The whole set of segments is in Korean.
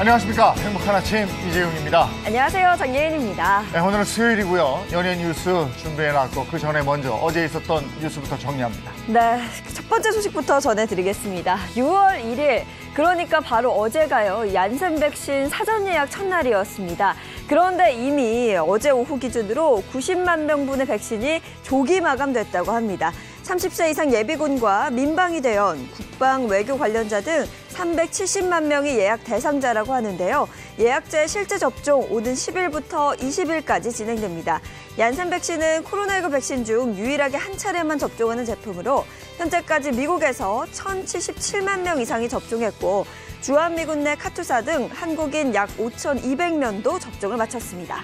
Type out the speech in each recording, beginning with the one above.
안녕하십니까. 행복한 아침 이재용입니다. 안녕하세요. 장예은입니다. 네, 오늘은 수요일이고요. 연예 뉴스 준비해놨고 그 전에 먼저 어제 있었던 뉴스부터 정리합니다. 네, 첫 번째 소식부터 전해드리겠습니다. 6월 1일, 그러니까 바로 어제가요. 얀센 백신 사전 예약 첫날이었습니다. 그런데 이미 어제 오후 기준으로 90만 명분의 백신이 조기 마감됐다고 합니다. 30세 이상 예비군과 민방위대원, 국방, 외교 관련자 등 370만 명이 예약 대상자라고 하는데요. 예약자의 실제 접종 오는 10일부터 20일까지 진행됩니다. 얀센 백신은 코로나19 백신 중 유일하게 한 차례만 접종하는 제품으로 현재까지 미국에서 1,077만 명 이상이 접종했고 주한미군 내 카투사 등 한국인 약 5,200명도 접종을 마쳤습니다.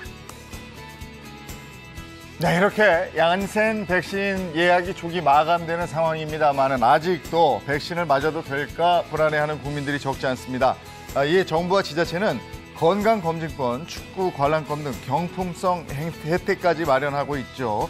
네, 이렇게 얀센 백신 예약이 조기 마감되는 상황입니다만 아직도 백신을 맞아도 될까 불안해하는 국민들이 적지 않습니다. 이에 정부와 지자체는 건강검진권, 축구 관람권 등 경품성 혜택까지 마련하고 있죠.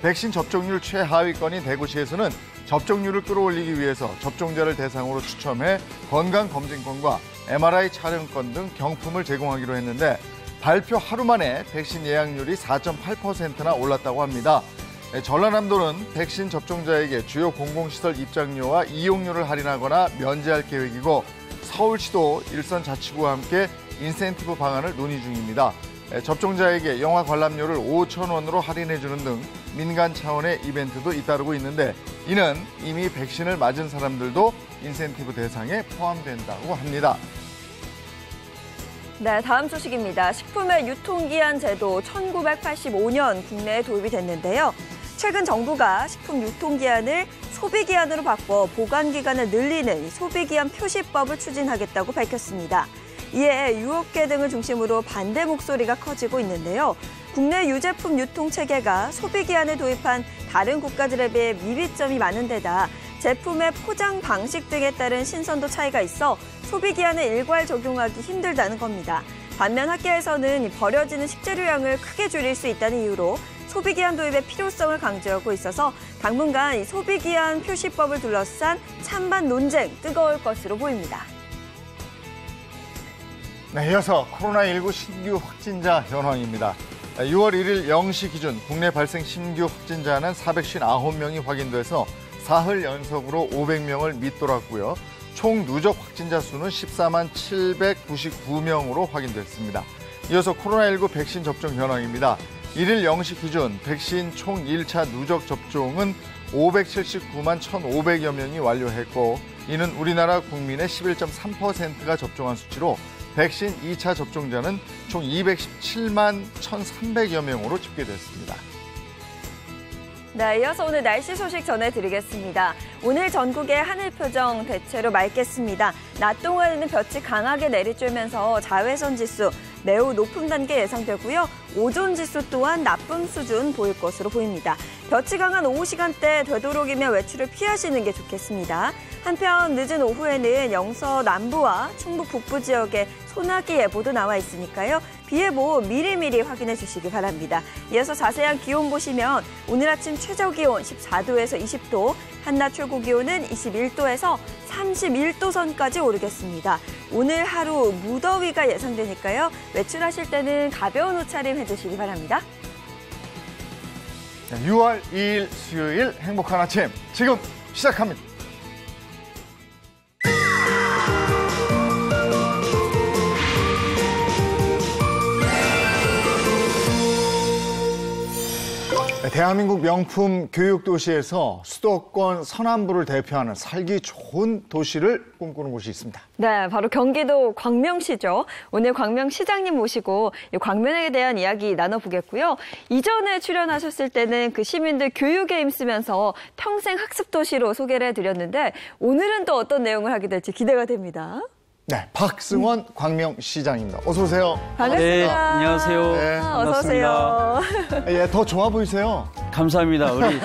백신 접종률 최하위권인 대구시에서는 접종률을 끌어올리기 위해서 접종자를 대상으로 추첨해 건강검진권과 MRI 촬영권 등 경품을 제공하기로 했는데 발표 하루 만에 백신 예약률이 4.8%나 올랐다고 합니다. 전라남도는 백신 접종자에게 주요 공공시설 입장료와 이용료를 할인하거나 면제할 계획이고 서울시도 일선 자치구와 함께 인센티브 방안을 논의 중입니다. 접종자에게 영화 관람료를 5,000원으로 할인해주는 등 민간 차원의 이벤트도 잇따르고 있는데 이는 이미 백신을 맞은 사람들도 인센티브 대상에 포함된다고 합니다. 네, 다음 소식입니다. 식품의 유통기한 제도 1985년 국내에 도입이 됐는데요. 최근 정부가 식품 유통기한을 소비기한으로 바꿔 보관기간을 늘리는 소비기한 표시법을 추진하겠다고 밝혔습니다. 이에 유업계 등을 중심으로 반대 목소리가 커지고 있는데요. 국내 유제품 유통체계가 소비기한을 도입한 다른 국가들에 비해 미비점이 많은 데다 제품의 포장 방식 등에 따른 신선도 차이가 있어 소비기한을 일괄 적용하기 힘들다는 겁니다. 반면 학계에서는 버려지는 식재료량을 크게 줄일 수 있다는 이유로 소비기한 도입의 필요성을 강조하고 있어서 당분간 소비기한 표시법을 둘러싼 찬반 논쟁 뜨거울 것으로 보입니다. 네, 이어서 코로나19 신규 확진자 현황입니다. 6월 1일 0시 기준 국내 발생 신규 확진자는 459명이 확인돼서 사흘 연속으로 500명을 밑돌았고요. 총 누적 확진자 수는 14만 799명으로 확인됐습니다. 이어서 코로나19 백신 접종 현황입니다. 1일 0시 기준 백신 총 1차 누적 접종은 579만 1,500여 명이 완료했고 이는 우리나라 국민의 11.3%가 접종한 수치로 백신 2차 접종자는 총 217만 1,300여 명으로 집계됐습니다. 네, 이어서 오늘 날씨 소식 전해드리겠습니다. 오늘 전국의 하늘 표정 대체로 맑겠습니다. 낮 동안에는 볕이 강하게 내리쬐면서 자외선 지수 매우 높은 단계 예상되고요. 오존 지수 또한 나쁨 수준 보일 것으로 보입니다. 볕이 강한 오후 시간대 되도록이면 외출을 피하시는 게 좋겠습니다. 한편 늦은 오후에는 영서 남부와 충북 북부 지역에 소나기 예보도 나와 있으니까요. 비 예보 미리미리 확인해 주시기 바랍니다. 이어서 자세한 기온 보시면 오늘 아침 최저 기온 14도에서 20도, 한낮 최고 기온은 21도에서 31도 선까지 오르겠습니다. 오늘 하루 무더위가 예상되니까요. 외출하실 때는 가벼운 옷차림 해주시기 바랍니다. 6월 2일 수요일 행복한 아침 지금 시작합니다. 대한민국 명품 교육도시에서 수도권 서남부를 대표하는 살기 좋은 도시를 꿈꾸는 곳이 있습니다. 네, 바로 경기도 광명시죠. 오늘 광명시장님 모시고 이 광명에 대한 이야기 나눠보겠고요. 이전에 출연하셨을 때는 그 시민들 교육에 힘쓰면서 평생 학습도시로 소개를 해드렸는데 오늘은 또 어떤 내용을 하게 될지 기대가 됩니다. 네, 박승원 광명시장입니다. 어서 오세요. 반갑습니다. 네, 안녕하세요. 네, 어서 오세요. 예, 더 좋아 보이세요. 감사합니다. 우리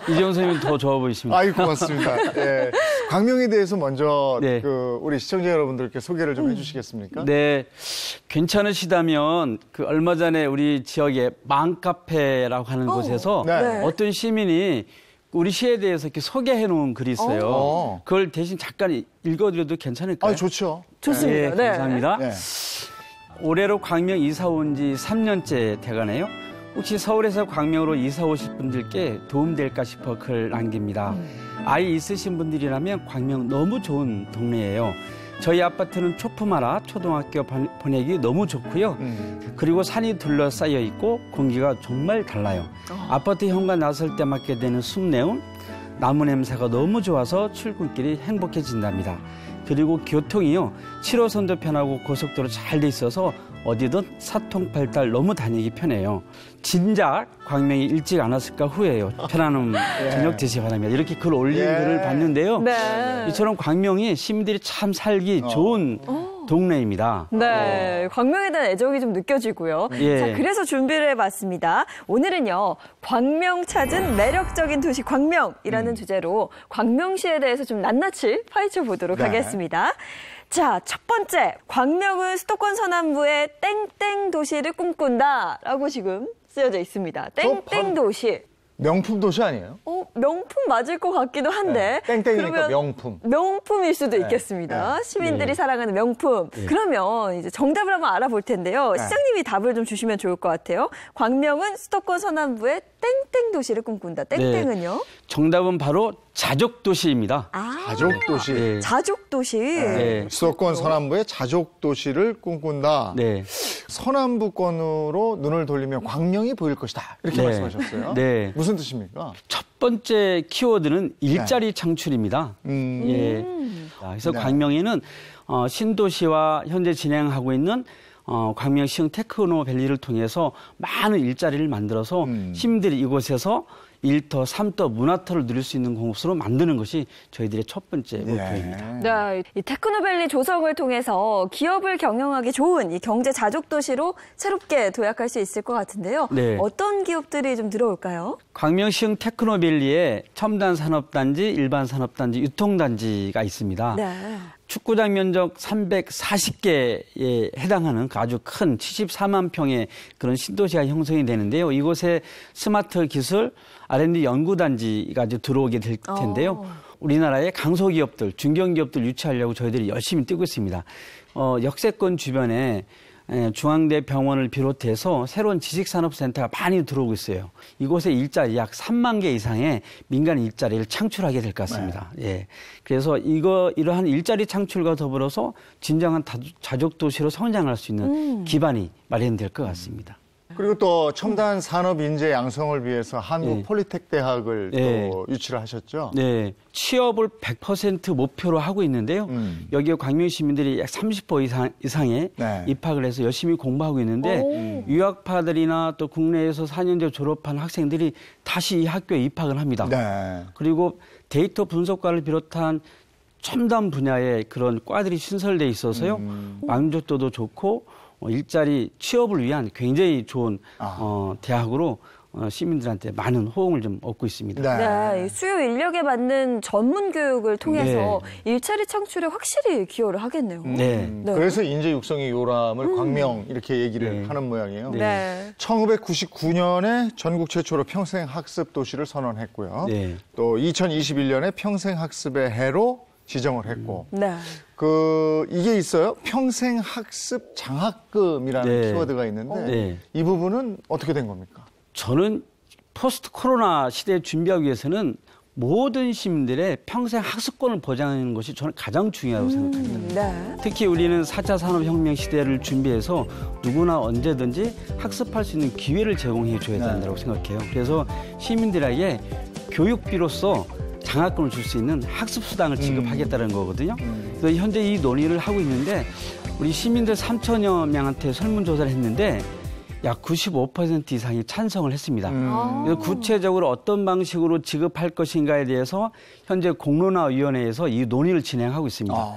이재용 선생님 더 좋아 보이십니다. 아이 고맙습니다. 예. 광명에 대해서 먼저 네. 우리 시청자 여러분들께 소개를 좀 해주시겠습니까? 네, 괜찮으시다면 얼마 전에 우리 지역에 망카페라고 하는 곳에서 네. 어떤 시민이 우리 시에 대해서 이렇게 소개해 놓은 글이 있어요. 그걸 대신 잠깐 읽어드려도 괜찮을까요? 좋죠. 좋습니다. 네, 감사합니다. 네. 올해로 광명 이사 온 지 3년째 돼가네요. 혹시 서울에서 광명으로 이사 오실 분들께 도움될까 싶어 글 남깁니다. 아이 있으신 분들이라면 광명 너무 좋은 동네예요. 저희 아파트는 초품하라 초등학교 보내기 너무 좋고요. 그리고 산이 둘러싸여 있고 공기가 정말 달라요. 아파트 현관 나설 때 맡게 되는 숲내음, 나무 냄새가 너무 좋아서 출근길이 행복해진답니다. 그리고 교통이요. 7호선도 편하고 고속도로 잘 돼 있어서 어디든 사통팔달 너무 다니기 편해요. 진작 광명이 일찍 안 왔을까 후회해요. 편안한 저녁 되시기 바랍니다. 이렇게 글 올린 글을 봤는데요. 네. 이처럼 광명이 시민들이 참 살기 좋은 동네입니다. 네, 광명에 대한 애정이 좀 느껴지고요. 예. 자, 그래서 준비를 해봤습니다. 오늘은요, 광명 찾은 매력적인 도시 광명이라는 주제로 광명시에 대해서 좀 낱낱이 파헤쳐 보도록 네. 하겠습니다. 자, 첫 번째, 광명은 수도권 서남부의 땡땡 도시를 꿈꾼다라고 지금 쓰여져 있습니다. 땡땡 도시. 명품 도시 아니에요? 명품 맞을 것 같기도 한데. 네, 땡땡이니까 그러면 명품. 명품일 수도 있겠습니다. 시민들이 사랑하는 명품. 그러면 이제 정답을 한번 알아볼 텐데요. 시장님이 답을 좀 주시면 좋을 것 같아요. 광명은 수도권 서남부의 땡땡 도시를 꿈꾼다. 땡땡은요? 정답은 바로 자족도시입니다. 자족 도시. 네. 자족 도시. 네. 수도권 서남부의 자족 도시를 꿈꾼다. 네. 서남부권으로 눈을 돌리면 광명이 보일 것이다. 이렇게 네. 말씀하셨어요. 네. 무슨 뜻입니까? 첫 번째 키워드는 일자리 창출입니다. 예. 그래서 네. 광명에는 신도시와 현재 진행하고 있는 광명시흥 테크노밸리를 통해서 많은 일자리를 만들어서 시민들이 이곳에서 1터, 3터, 문화터를 누릴 수 있는 곳으로 만드는 것이 저희들의 첫 번째 목표입니다. 네, 이 테크노밸리 조성을 통해서 기업을 경영하기 좋은 이 경제 자족 도시로 새롭게 도약할 수 있을 것 같은데요. 네. 어떤 기업들이 좀 들어올까요? 광명시흥 테크노밸리에 첨단산업단지, 일반산업단지, 유통단지가 있습니다. 네. 축구장 면적 340개에 해당하는 아주 큰 74만 평의 그런 신도시가 형성이 되는데요. 이곳에 스마트 기술 R&D 연구단지가 이제 들어오게 될 텐데요. 우리나라의 강소기업들, 중견기업들 유치하려고 저희들이 열심히 뛰고 있습니다. 역세권 주변에 중앙대 병원을 비롯해서 새로운 지식산업센터가 많이 들어오고 있어요. 이곳에 일자리 약 3만 개 이상의 민간 일자리를 창출하게 될 것 같습니다. 예. 그래서 이러한 일자리 창출과 더불어서 진정한 자족도시로 성장할 수 있는 기반이 마련될 것 같습니다. 그리고 또 첨단 산업 인재 양성을 위해서 한국 폴리텍 대학을 또 유치를 하셨죠? 네. 취업을 100% 목표로 하고 있는데요. 여기에 광명 시민들이 약 30% 이상의 입학을 해서 열심히 공부하고 있는데 유학파들이나 또 국내에서 4년제 졸업한 학생들이 다시 이 학교에 입학을 합니다. 네. 그리고 데이터 분석과를 비롯한 첨단 분야의 그런 과들이 신설돼 있어서요. 만족도도 좋고 일자리 취업을 위한 굉장히 좋은 대학으로 시민들한테 많은 호응을 좀 얻고 있습니다. 네, 수요 인력에 맞는 전문 교육을 통해서 일자리 창출에 확실히 기여를 하겠네요. 네. 그래서 인재 육성의 요람을 광명 이렇게 얘기를 하는 모양이에요. 네. 1999년에 전국 최초로 평생학습 도시를 선언했고요. 또 2021년에 평생학습의 해로 지정을 했고 이게 있어요. 평생학습 장학금이라는 키워드가 있는데 이 부분은 어떻게 된 겁니까? 저는 포스트 코로나 시대에 준비하기 위해서는 모든 시민들의 평생 학습권을 보장하는 것이 저는 가장 중요하다고 생각합니다. 특히 우리는 4차 산업혁명 시대를 준비해서 누구나 언제든지 학습할 수 있는 기회를 제공해 줘야 된다고 생각해요. 그래서 시민들에게 교육비로서 장학금을 줄 수 있는 학습수당을 지급하겠다는 거거든요. 그래서 현재 이 논의를 하고 있는데 우리 시민들 3천여 명한테 설문조사를 했는데 약 95% 이상이 찬성을 했습니다. 그래서 구체적으로 어떤 방식으로 지급할 것인가에 대해서 현재 공론화위원회에서 이 논의를 진행하고 있습니다.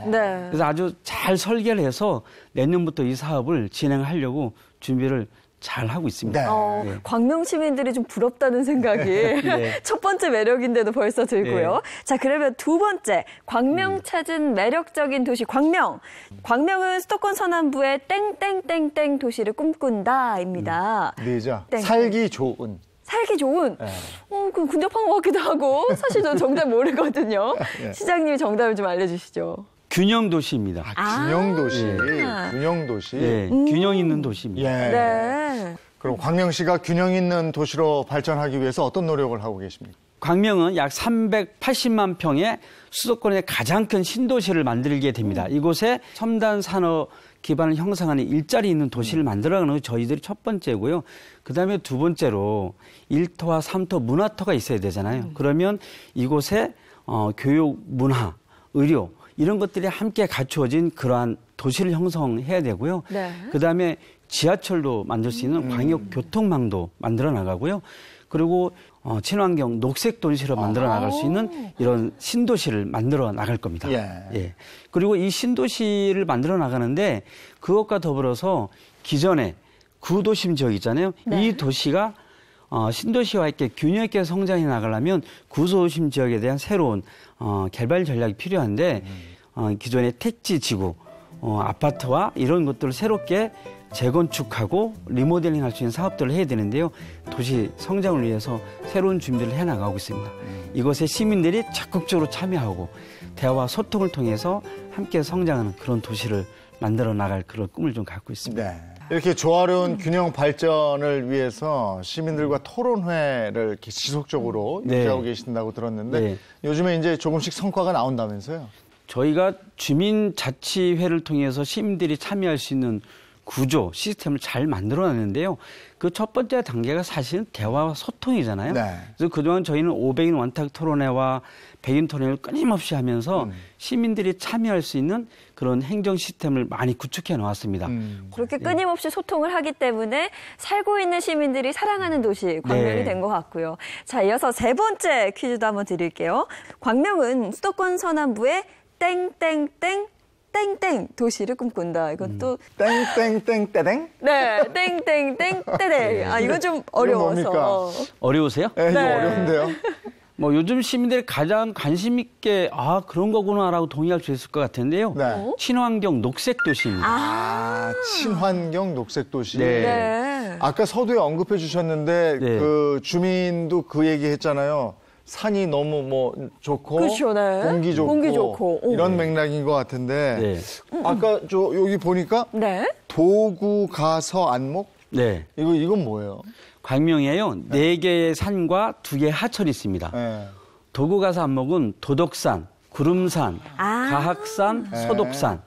그래서 아주 잘 설계를 해서 내년부터 이 사업을 진행하려고 준비를 잘 하고 있습니다. 네. 네. 광명 시민들이 좀 부럽다는 생각이 네. 첫 번째 매력인데도 벌써 들고요. 네. 자, 그러면 두 번째, 광명 찾은 매력적인 도시 광명. 광명은 수도권 서남부의 땡땡땡땡 도시를 꿈꾼다입니다. 네자. 땡. 살기 좋은. 살기 좋은. 네. 그 근접한 것 같기도 하고 사실 저는 정답 모르거든요. 네. 시장님이 정답을 좀 알려주시죠. 균형 도시입니다. 균형 도시. 아. 균형 도시. 네, 균형 있는 도시입니다. 예. 네. 그럼 광명시가 균형 있는 도시로 발전하기 위해서 어떤 노력을 하고 계십니까? 광명은 약 380만 평의 수도권의 가장 큰 신도시를 만들게 됩니다. 이곳에 첨단 산업 기반을 형성하는 일자리 있는 도시를 만들어가는 게 저희들이 첫 번째고요. 그다음에 두 번째로 1터와 3터 문화터가 있어야 되잖아요. 그러면 이곳에 교육, 문화, 의료 이런 것들이 함께 갖추어진 그러한 도시를 형성해야 되고요. 네. 그다음에 지하철도 만들 수 있는 광역 교통망도 만들어 나가고요. 그리고 친환경 녹색 도시로 만들어 나갈 수 있는 이런 신도시를 만들어 나갈 겁니다. 예. 그리고 이 신도시를 만들어 나가는데 그것과 더불어서 기존에 구도심 지역 있잖아요. 네. 이 도시가 신도시와 함께 균형 있게 성장해 나가려면 구도심 지역에 대한 새로운 개발 전략이 필요한데 기존의 택지 지구, 아파트와 이런 것들을 새롭게 재건축하고 리모델링 할 수 있는 사업들을 해야 되는데요. 도시 성장을 위해서 새로운 준비를 해나가고 있습니다. 이것에 시민들이 적극적으로 참여하고 대화와 소통을 통해서 함께 성장하는 그런 도시를 만들어 나갈 그런 꿈을 좀 갖고 있습니다. 네. 이렇게 조화로운 균형 발전을 위해서 시민들과 토론회를 이렇게 지속적으로 네. 유지하고 계신다고 들었는데 네. 요즘에 이제 조금씩 성과가 나온다면서요? 저희가 주민자치회를 통해서 시민들이 참여할 수 있는 구조, 시스템을 잘 만들어놨는데요. 그 첫 번째 단계가 사실은 대화와 소통이잖아요. 네. 그래서 그동안 저희는 500인 원탁 토론회와 100인 토론회를 끊임없이 하면서 시민들이 참여할 수 있는 그런 행정 시스템을 많이 구축해 놓았습니다. 그렇게 끊임없이 소통을 하기 때문에 살고 있는 시민들이 사랑하는 도시 광명이 네. 된 것 같고요. 자, 이어서 세 번째 퀴즈도 한번 드릴게요. 광명은 수도권 서남부의 땡땡땡 땡땡 도시를 꿈꾼다. 이것도 땡땡땡 네, 땡땡땡 떼땡. 아, 이건 좀 어려워서. 뭡니까? 어려우세요? 네, 이거 네. 어려운데요. 뭐 요즘 시민들이 가장 관심 있게 그런 거구나라고 동의할 수 있을 것 같은데요. 네. 친환경 녹색 도시입니다. 친환경 녹색 도시. 네. 네. 아까 서두에 언급해 주셨는데 네. 그 주민도 그 얘기 했잖아요. 산이 너무 뭐 좋고 그렇죠, 네. 공기 좋고, 공기 좋고. 이런 맥락인 것 같은데 네. 아까 저 여기 보니까 네. 도구 가서 안목 네. 이건 뭐예요? 광명에요. 4개의 산과 2개의 하천이 있습니다. 네. 도구 가서 안목은 도덕산, 구름산, 가학산, 소독산,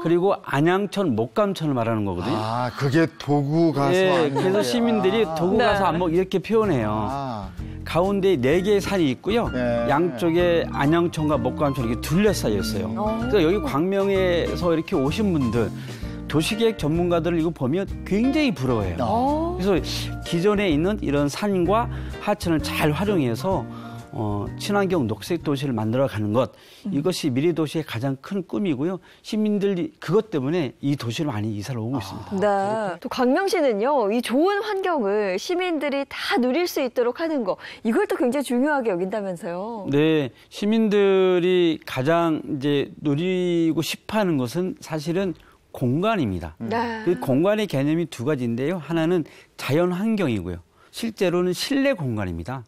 그리고 안양천, 목감천을 말하는 거거든요. 그게 도구 가서 예, 안목. 그래서 시민들이 도구 가서 안목 이렇게 표현해요. 가운데 4개의 산이 있고요. 네. 양쪽에 안양천과 목감천이 이렇게 둘러싸여 있어요. 그래서 여기 광명에서 이렇게 오신 분들 도시계획 전문가들을 이거 보면 굉장히 부러워해요. 그래서 기존에 있는 이런 산과 하천을 잘 활용해서 친환경 녹색 도시를 만들어가는 것 이것이 미래 도시의 가장 큰 꿈이고요. 시민들이 그것 때문에 이 도시로 많이 이사를 오고 있습니다. 네. 또 광명시는요, 이 좋은 환경을 시민들이 다 누릴 수 있도록 하는 거, 이걸 또 굉장히 중요하게 여긴다면서요. 네, 시민들이 가장 이제 누리고 싶어하는 것은 사실은 공간입니다. 네. 그 공간의 개념이 두 가지인데요. 하나는 자연 환경이고요. 실제로는 실내 공간입니다.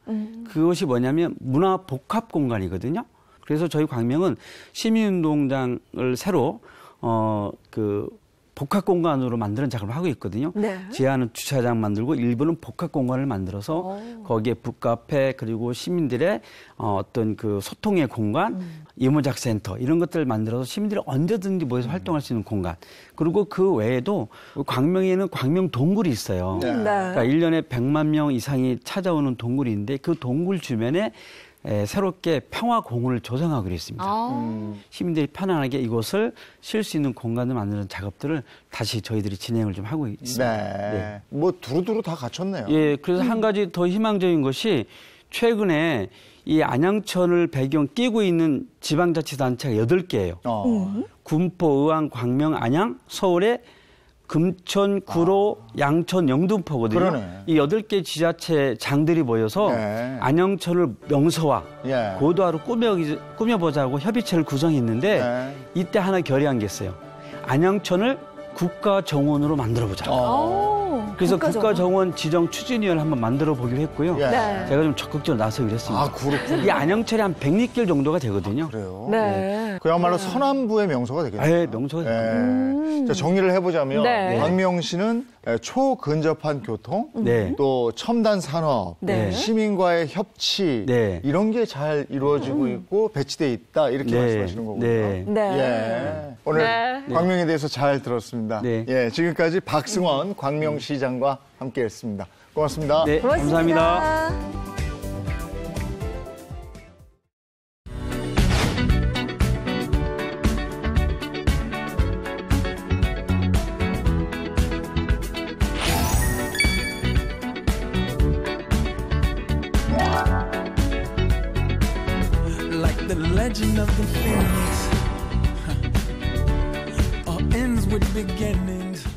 그것이 뭐냐면 문화 복합 공간이거든요. 그래서 저희 광명은 시민운동장을 새로 복합 공간으로 만드는 작업을 하고 있거든요. 네. 지하는 주차장 만들고 일부는 복합 공간을 만들어서 거기에 북카페 그리고 시민들의 어떤 그 소통의 공간, 이모작 센터 이런 것들을 만들어서 시민들이 언제든지 모여서 활동할 수 있는 공간. 그리고 그 외에도 광명에는 광명 동굴이 있어요. 네. 그러니까 1년에 100만 명 이상이 찾아오는 동굴인데 그 동굴 주변에 새롭게 평화공원을 조성하기로 했습니다. 시민들이 편안하게 이곳을 쉴 수 있는 공간을 만드는 작업들을 다시 저희들이 진행을 좀 하고 있습니다. 네. 뭐 두루두루 다 갖췄네요. 예, 그래서 한 가지 더 희망적인 것이 최근에 이 안양천을 배경 끼고 있는 지방자치단체가 8개예요. 군포, 의왕, 광명, 안양, 서울에 금천, 구로, 양천, 영등포거든요. 그러네. 이 8개 지자체 장들이 모여서 네. 안영천을 명소화, 예. 고도화로 꾸며보자고 협의체를 구성했는데 네. 이때 하나 결의한 게 있어요. 안영천을 국가정원으로 만들어보자. 그래서 국가정원 지정 추진위원회를 한번 만들어 보기로 했고요. 예. 네. 제가 좀 적극적으로 나서기로 했습니다. 아, 그렇군요. 이 안영천이 한 106길 정도가 되거든요. 그래요. 네. 그야말로 서남부의 명소가 되겠네요. 네, 명소가 예. 자, 정리를 해보자면 네. 광명시는 초근접한 교통, 네. 또 첨단 산업, 네. 시민과의 협치 네. 이런 게 잘 이루어지고 있고 배치돼 있다 이렇게 네. 말씀하시는 거군요. 네. 네. 예. 오늘 네. 광명에 대해서 잘 들었습니다. 네. 예, 지금까지 박승원 광명시장과 함께했습니다. 고맙습니다. 네, 고맙습니다. 감사합니다. Like the legend of the phoenix, all ends with beginnings.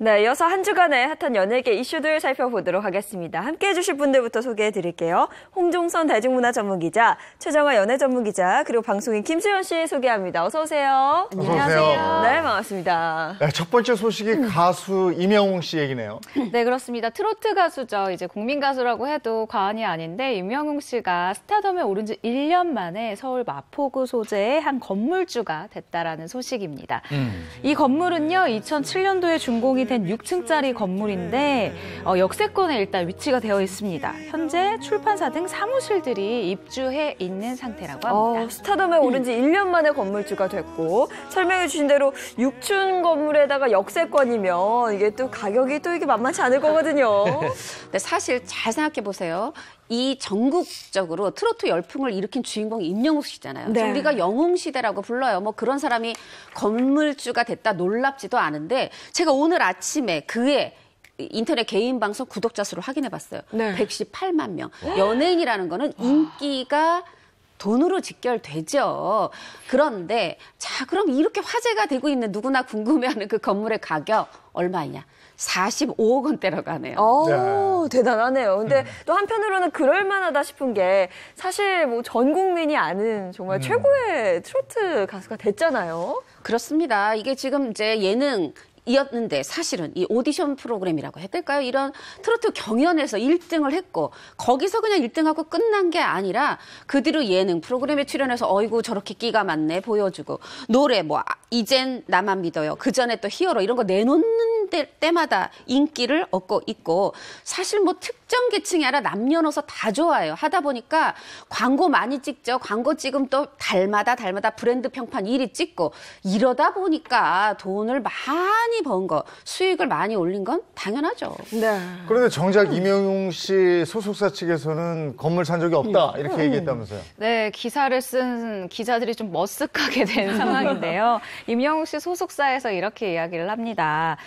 네, 이어서 한 주간의 핫한 연예계 이슈들 살펴보도록 하겠습니다. 함께해 주실 분들부터 소개해 드릴게요. 홍종선 대중문화 전문기자, 최정화 연예 전문기자, 그리고 방송인 김수현 씨 소개합니다. 어서 오세요. 어서 오세요. 네, 반갑습니다. 네, 첫 번째 소식이 가수 임영웅 씨 얘기네요. 네, 그렇습니다. 트로트 가수죠. 이제 국민 가수라고 해도 과언이 아닌데 임영웅 씨가 스타덤에 오른 지 1년 만에 서울 마포구 소재의 한 건물주가 됐다라는 소식입니다. 이 건물은요, 2007년도에 준공이 된 6층짜리 건물인데 역세권에 일단 위치가 되어 있습니다. 현재 출판사 등 사무실들이 입주해 있는 상태라고 합니다. 스타덤에 오른 지 1년 만에 건물주가 됐고, 설명해 주신 대로 6층 건물에다가 역세권이면 이게 또 가격이 또 이게 만만치 않을 거거든요. 근데 사실 잘 생각해 보세요. 이 전국적으로 트로트 열풍을 일으킨 주인공이 임영웅 씨잖아요. 네. 우리가 영웅 시대라고 불러요. 뭐 그런 사람이 건물주가 됐다 놀랍지도 않은데 제가 오늘 아침에 그의 인터넷 개인 방송 구독자 수를 확인해 봤어요. 네. 118만 명. 연예인이라는 거는 인기가 돈으로 직결되죠. 그런데 자, 그럼 이렇게 화제가 되고 있는 누구나 궁금해하는 그 건물의 가격 얼마냐? 45억 원대라고 하네요. 대단하네요. 근데 또 한편으로는 그럴만하다 싶은 게 사실 뭐 전 국민이 아는 정말 최고의 트로트 가수가 됐잖아요. 그렇습니다. 이게 지금 이제 예능이었는데 사실은 이 오디션 프로그램이라고 해야 될까요? 이런 트로트 경연에서 1등을 했고 거기서 그냥 1등하고 끝난 게 아니라 그 뒤로 예능 프로그램에 출연해서 어이구 저렇게 끼가 많네 보여주고 노래 뭐 이젠 나만 믿어요. 그전에 또 히어로 이런 거 내놓는 때마다 인기를 얻고 있고 사실 뭐 특정 계층이 아니라 남녀노소 다 좋아해요. 하다 보니까 광고 많이 찍죠. 광고 찍으면 또 달마다 브랜드 평판 1위 찍고 이러다 보니까 돈을 많이 번 거, 수익을 많이 올린 건 당연하죠. 네. 그런데 정작 임영웅 씨 소속사 측에서는 건물 산 적이 없다 이렇게 얘기했다면서요. 네, 기사를 쓴 기자들이 좀 머쓱하게 된 상황인데요. 임영웅 씨 소속사에서 이렇게 이야기를 합니다.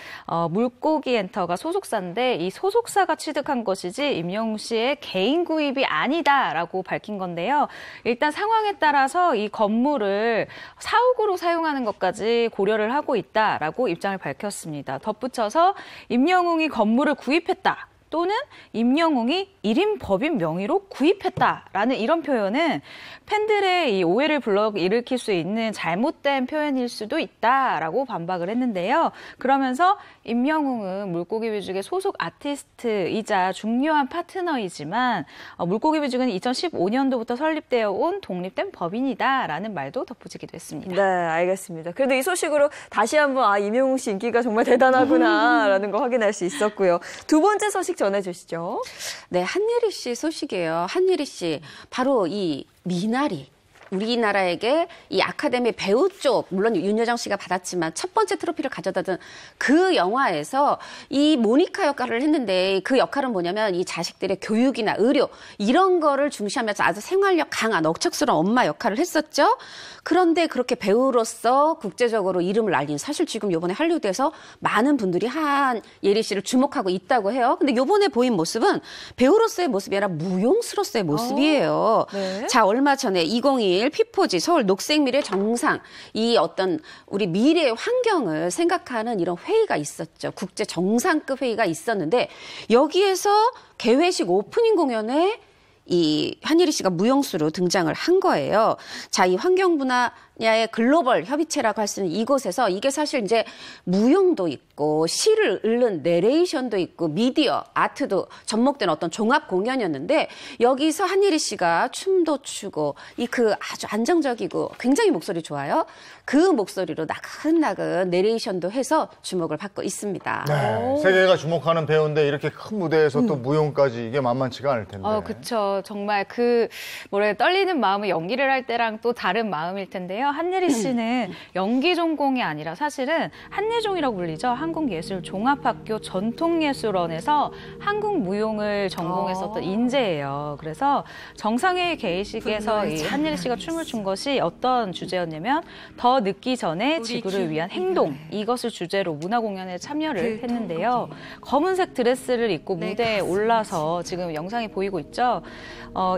물고기 엔터가 소속사인데 이 소속사가 취득한 것이지 임영웅 씨의 개인 구입이 아니다라고 밝힌 건데요. 일단 상황에 따라서 이 건물을 사옥으로 사용하는 것까지 고려를 하고 있다라고 입장을 밝혔습니다. 덧붙여서 임영웅이 건물을 구입했다. 또는 임영웅이 1인 법인 명의로 구입했다라는 이런 표현은 팬들의 이 오해를 불러일으킬 수 있는 잘못된 표현일 수도 있다라고 반박을 했는데요. 그러면서 임영웅은 물고기 뮤직의 소속 아티스트이자 중요한 파트너이지만 물고기 뮤직은 2015년도부터 설립되어 온 독립된 법인이다라는 말도 덧붙이기도 했습니다. 네, 알겠습니다. 그래도 이 소식으로 다시 한번 임영웅 씨 인기가 정말 대단하구나라는 거 확인할 수 있었고요. 두 번째 소식 전해주시죠. 네, 한예리 씨 소식이에요. 한예리 씨 바로 이 미나리. 우리나라에게 이 아카데미 배우 쪽, 물론 윤여정 씨가 받았지만 첫 번째 트로피를 가져다 준 그 영화에서 이 모니카 역할을 했는데 그 역할은 뭐냐면 이 자식들의 교육이나 의료 이런 거를 중시하면서 아주 생활력 강한 억척스러운 엄마 역할을 했었죠. 그런데 그렇게 배우로서 국제적으로 이름을 알린 사실 지금 이번에 할리우드에서 많은 분들이 한예리 씨를 주목하고 있다고 해요. 근데 이번에 보인 모습은 배우로서의 모습이 아니라 무용수로서의 모습이에요. 네. 자, 얼마 전에 2021 내일 피포지 서울 녹색미래 정상 이 어떤 우리 미래의 환경을 생각하는 이런 회의가 있었죠. 국제 정상급 회의가 있었는데 여기에서 개회식 오프닝 공연에 이 한예리 씨가 무용수로 등장을 한 거예요. 자, 이 환경 분야의 글로벌 협의체라고 할 수 있는 이곳에서 이게 사실 이제 무용도 있고 시를 읊는 내레이션도 있고 미디어, 아트도 접목된 어떤 종합 공연이었는데 여기서 한예리 씨가 춤도 추고 이 그 아주 안정적이고 굉장히 목소리 좋아요. 그 목소리로 나긋나긋 내레이션도 해서 주목을 받고 있습니다. 네, 세계가 주목하는 배우인데 이렇게 큰 무대에서 또 무용까지 이게 만만치가 않을 텐데. 그렇죠. 정말 떨리는 마음은 연기를 할 때랑 또 다른 마음일 텐데요. 한예리 씨는 연기 전공이 아니라 사실은 한예종이라고 불리죠. 한국예술종합학교 전통예술원에서 한국무용을 전공했었던 인재예요. 그래서 정상회의 개회식에서 이 한예리 씨가 춤을 춘 것이 어떤 주제였냐면 더 늦기 전에 지구를 위한 행동, 이것을 주제로 문화공연에 참여를 했는데요. 검은색 드레스를 입고 무대에 올라서 지금 영상이 보이고 있죠.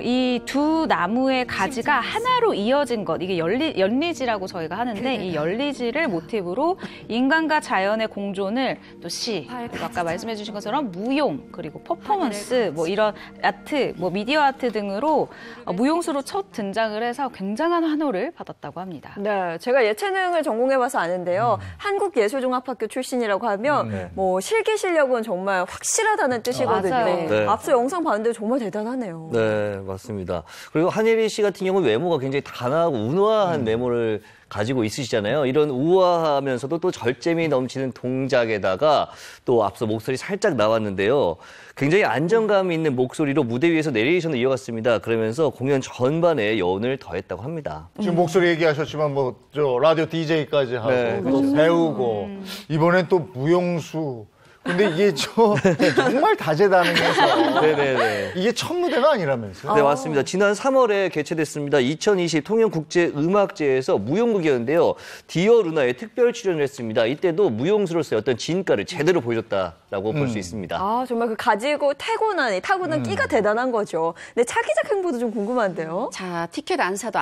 이 두 나무의 가지가 하나로 이어진 것, 이게 연리지라고 저희가 하는데 이 연리지를 모티브로 인간과 자연의 공존을 또 시, 그리고 아까 말씀해 주신 것처럼 무용, 그리고 퍼포먼스, 뭐 이런 아트, 뭐 미디어 아트 등으로 무용수로 첫 등장을 해서 굉장한 환호를 받았다고 합니다. 네, 제가 예체능을 전공해봐서 아는데요. 한국예술종합학교 출신이라고 하면 뭐 실기 실력은 정말 확실하다는 뜻이거든요. 맞아요. 네. 앞서 영상 봤는데 정말 대단하네요. 네, 맞습니다. 그리고 한예리 씨 같은 경우는 외모가 굉장히 단아하고 운화한 외모를 가지고 있으시잖아요. 이런 우아하면서도 또 절제미 넘치는 동작에다가 또 앞서 목소리 살짝 나왔는데요. 굉장히 안정감 있는 목소리로 무대 위에서 내레이션을 이어갔습니다. 그러면서 공연 전반에 여운을 더했다고 합니다. 지금 목소리 얘기하셨지만 뭐 저 라디오 DJ까지 하고 네, 또 배우고 이번엔 또 무용수. 근데 이게 정말 다재다능해서 네네네. 이게 첫 무대가 아니라면서요? 네, 맞습니다. 지난 3월에 개최됐습니다. 2020 통영국제음악제에서 무용극이었는데요. 디어 루나에 특별 출연을 했습니다. 이때도 무용수로서의 어떤 진가를 제대로 보여줬다라고 볼 수 있습니다. 아, 정말 그 가지고 타고난 끼가 대단한 거죠. 근데 차기작 행보도 좀 궁금한데요. 자, 티켓 안 사도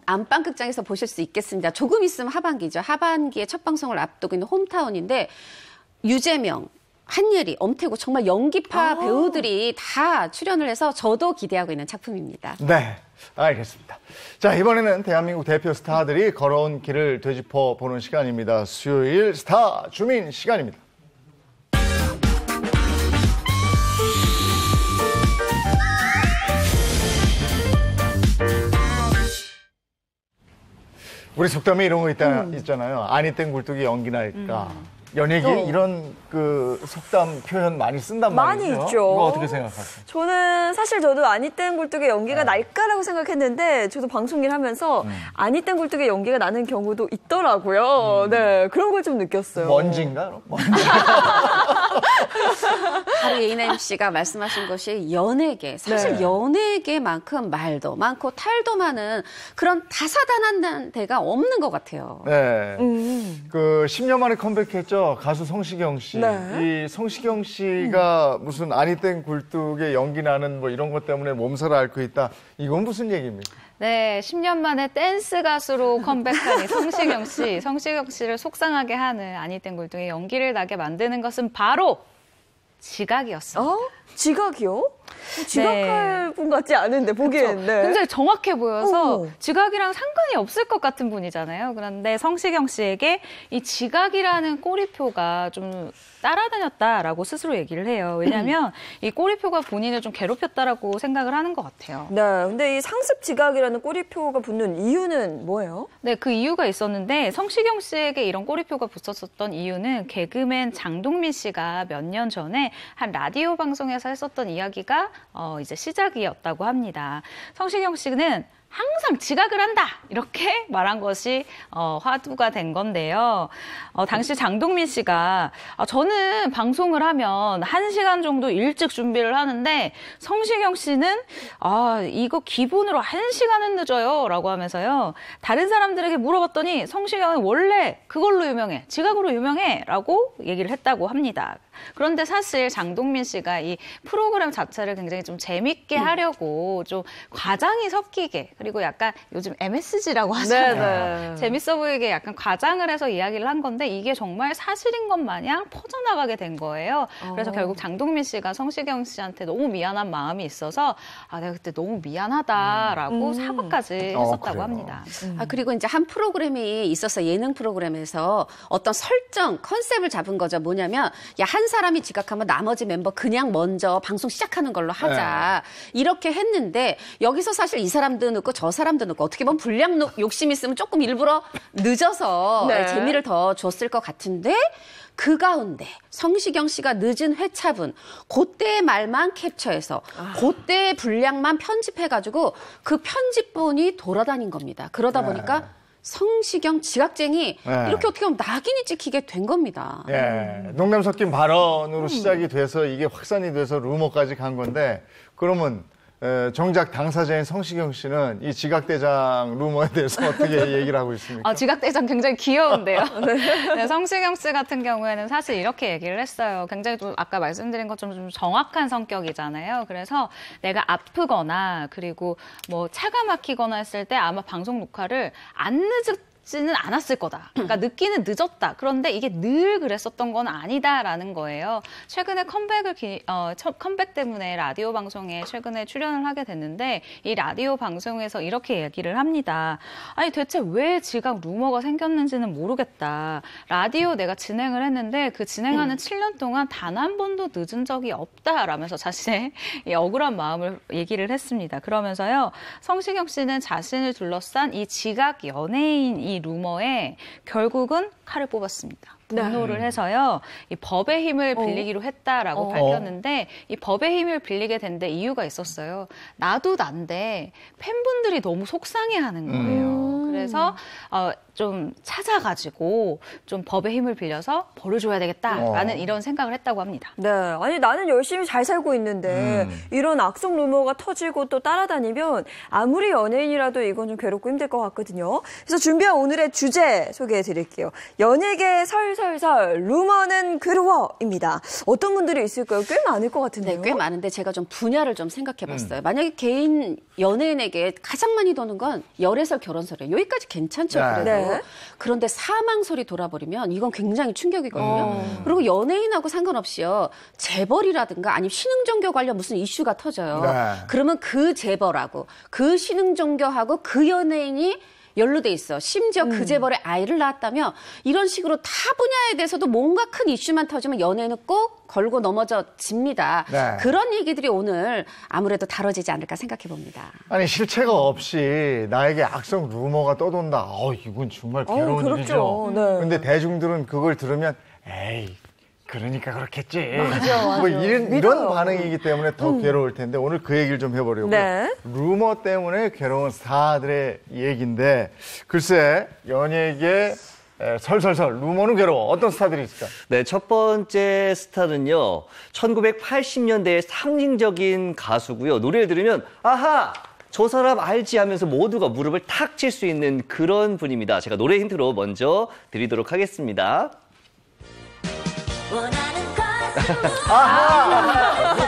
안방극장에서 보실 수 있겠습니다. 조금 있으면 하반기죠. 하반기에 첫 방송을 앞두고 있는 홈타운인데 유재명, 한예리, 엄태구 정말 연기파 배우들이 다 출연을 해서 저도 기대하고 있는 작품입니다. 네, 알겠습니다. 자, 이번에는 대한민국 대표 스타들이 걸어온 길을 되짚어 보는 시간입니다. 수요일 스타 주민 시간입니다. 우리 속담에 이런 거 있잖아요. 아니 땐 굴뚝이 연기나 할까. 연예계에 이런 그 속담 표현 많이 쓴단 말이죠. 많이 있죠. 이거 어떻게 생각하세요? 저도 아니 땐 굴뚝의 연기가 날까라고 생각했는데 저도 방송 일 하면서 아니 땐 굴뚝의 연기가 나는 경우도 있더라고요. 네, 그런 걸 좀 느꼈어요. 먼지인가? 바로 예인임 씨가 말씀하신 것이 연예계, 사실 연예계만큼 말도 많고 탈도 많은 그런 다사다난한 데가 없는 것 같아요. 네. 그 10년 만에 컴백했죠. 가수 성시경 씨. 네. 이 성시경 씨가 무슨 아니 땐 굴뚝에 연기 나는 뭐 이런 것 때문에 몸살을 앓고 있다. 이건 무슨 얘기입니까? 네, 10년 만에 댄스 가수로 컴백한 성시경 씨. 성시경 씨를 속상하게 하는 아니 땐 굴뚝에 연기를 나게 만드는 것은 바로 지각이었습니다. 지각이요? 지각할 분 같지 않은데 보기엔. 네. 굉장히 정확해 보여서 지각이랑 상관이 없을 것 같은 분이잖아요. 그런데 성시경 씨에게 이 지각이라는 꼬리표가 좀 따라다녔다라고 스스로 얘기를 해요. 왜냐하면 이 꼬리표가 본인을 좀 괴롭혔다라고 생각을 하는 것 같아요. 네, 근데 이 상습 지각이라는 꼬리표가 붙는 이유는 뭐예요? 네, 그 이유가 있었는데 성시경 씨에게 이런 꼬리표가 붙었었던 이유는 개그맨 장동민 씨가 몇 년 전에 한 라디오 방송에서 했었던 이야기가 이제 시작이었다고 합니다. 성시경 씨는 항상 지각을 한다 이렇게 말한 것이 화두가 된 건데요. 당시 장동민 씨가 저는 방송을 하면 1시간 정도 일찍 준비를 하는데 성시경 씨는 이거 기본으로 1시간은 늦어요 라고 하면서요. 다른 사람들에게 물어봤더니 성시경은 원래 그걸로 유명해, 지각으로 유명해 라고 얘기를 했다고 합니다. 그런데 사실 장동민 씨가 이 프로그램 자체를 굉장히 좀 재밌게 하려고 좀 과장이 섞이게 그리고 약간 요즘 MSG라고 하잖아요. 재밌어 보이게 약간 과장을 해서 이야기를 한 건데 이게 정말 사실인 것 마냥 퍼져나가게 된 거예요. 그래서 결국 장동민 씨가 성시경 씨한테 너무 미안한 마음이 있어서 내가 그때 너무 미안하다라고 사과까지 했었다고 그래요. 합니다. 그리고 이제 한 프로그램이 있어서 예능 프로그램에서 어떤 설정, 컨셉을 잡은 거죠. 뭐냐면 한 사람이 지각하면 나머지 멤버 그냥 먼저 방송 시작하는 걸로 하자. 이렇게 했는데 여기서 사실 이 사람도 늦고 저 사람도 늦고 어떻게 보면 분량 욕심 있으면 조금 일부러 늦어서 재미를 더 줬을 것 같은데 그 가운데 성시경 씨가 늦은 회차분 그때의 말만 캡처해서 그때의 분량만 편집해가지고 그 편집본이 돌아다닌 겁니다. 그러다 보니까 성시경 지각쟁이 이렇게 어떻게 보면 낙인이 찍히게 된 겁니다. 농담 섞인 발언으로 시작이 돼서 이게 확산이 돼서 루머까지 간 건데 그러면 정작 당사자인 성시경 씨는 이 지각대장 루머에 대해서 어떻게 얘기를 하고 있습니까? 지각대장 굉장히 귀여운데요. 네, 성시경 씨 같은 경우에는 사실 이렇게 얘기를 했어요. 굉장히 좀 아까 말씀드린 것처럼 좀 정확한 성격이잖아요. 그래서 내가 아프거나 그리고 뭐 차가 막히거나 했을 때 아마 방송 녹화를 안 늦지는 않았을 거다. 그러니까 늦기는 늦었다. 그런데 이게 늘 그랬었던 건 아니다라는 거예요. 최근에 컴백 때문에 라디오 방송에 최근에 출연을 하게 됐는데 이 라디오 방송에서 이렇게 얘기를 합니다. 아니 대체 왜 지각 루머가 생겼는지는 모르겠다. 라디오 내가 진행을 했는데 그 진행하는 7년 동안 단 한 번도 늦은 적이 없다라면서 자신의 이 억울한 마음을 얘기를 했습니다. 그러면서요. 성시경 씨는 자신을 둘러싼 이 지각 연예인 이 루머에 결국은 칼을 뽑았습니다. 분노를 해서요. 이 법의 힘을 빌리기로 했다라고 밝혔는데 이 법의 힘을 빌리게 된 데 이유가 있었어요. 나도 난데 팬분들이 너무 속상해하는 거예요. 그래서 좀 찾아가지고 좀 법의 힘을 빌려서 벌을 줘야 되겠다라는 이런 생각을 했다고 합니다. 네, 아니 나는 열심히 잘 살고 있는데 이런 악성 루머가 터지고 또 따라다니면 아무리 연예인이라도 이건 좀 괴롭고 힘들 것 같거든요. 그래서 준비한 오늘의 주제 소개해 드릴게요. 연예계 설설설 루머는 괴로워입니다. 어떤 분들이 있을까요? 꽤 많을 것 같은데요. 네, 꽤 많은데 제가 좀 분야를 좀 생각해봤어요. 만약에 개인 연예인에게 가장 많이 도는 건 열애설, 결혼설이에요. 여기까지 괜찮죠, 그래도. 그런데 사망설이 돌아버리면 이건 굉장히 충격이거든요. 그리고 연예인하고 상관없이요. 재벌이라든가 아니면 신흥종교 관련 무슨 이슈가 터져요. 그러면 그 재벌하고 그 신흥종교하고 그 연예인이 연루돼 있어. 심지어 그 재벌의 아이를 낳았다면 이런 식으로 타 분야에 대해서도 뭔가 큰 이슈만 터지면 연예인은 꼭 걸고 넘어집니다. 그런 얘기들이 오늘 아무래도 다뤄지지 않을까 생각해 봅니다. 아니 실체가 없이 나에게 악성 루머가 떠돈다. 이건 정말 괴로운 일이죠. 근데 대중들은 그걸 들으면 에이 그러니까 그렇겠지. 맞아. 뭐 이런 반응이기 때문에 더 괴로울 텐데 오늘 그 얘기를 좀 해보려고요. 루머 때문에 괴로운 스타들의 얘기인데 글쎄 연예계 설설설 루머는 괴로워. 어떤 스타들이 있을까? 네, 첫 번째 스타는요. 1980년대의 상징적인 가수고요. 노래를 들으면 아하! 저 사람 알지 하면서 모두가 무릎을 탁 칠 수 있는 그런 분입니다. 제가 노래 힌트로 먼저 드리도록 하겠습니다.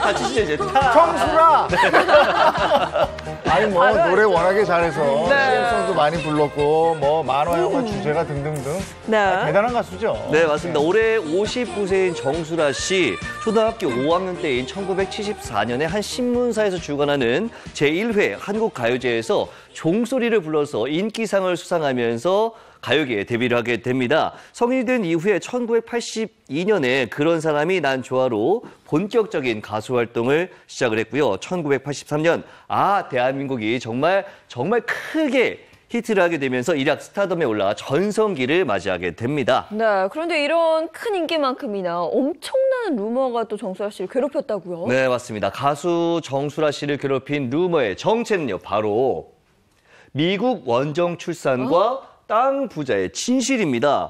같이 시죠 이제. 청수라. 아니 뭐 노래 워낙에 잘해서 CM송도 많이 불렀고 뭐 만화 영화 주제가 등등등 대단한 가수죠. 네 맞습니다. 올해 59세인 정수라 씨 초등학교 5학년 때인 1974년에 한 신문사에서 주관하는 제1회 한국가요제에서 종소리를 불러서 인기상을 수상하면서 가요계에 데뷔를 하게 됩니다. 성인이 된 이후에 1982년에 그런 사람이 난 좋아로 본격적인 가수 활동을 시작을 했고요. 1983년 대한민국이 정말 크게 히트를 하게 되면서 일약 스타덤에 올라가 전성기를 맞이하게 됩니다. 네, 그런데 이런 큰 인기만큼이나 엄청난 루머가 또 정수라 씨를 괴롭혔다고요? 네, 맞습니다. 가수 정수라 씨를 괴롭힌 루머의 정체는요. 바로 미국 원정 출산과 땅 부자의 진실입니다.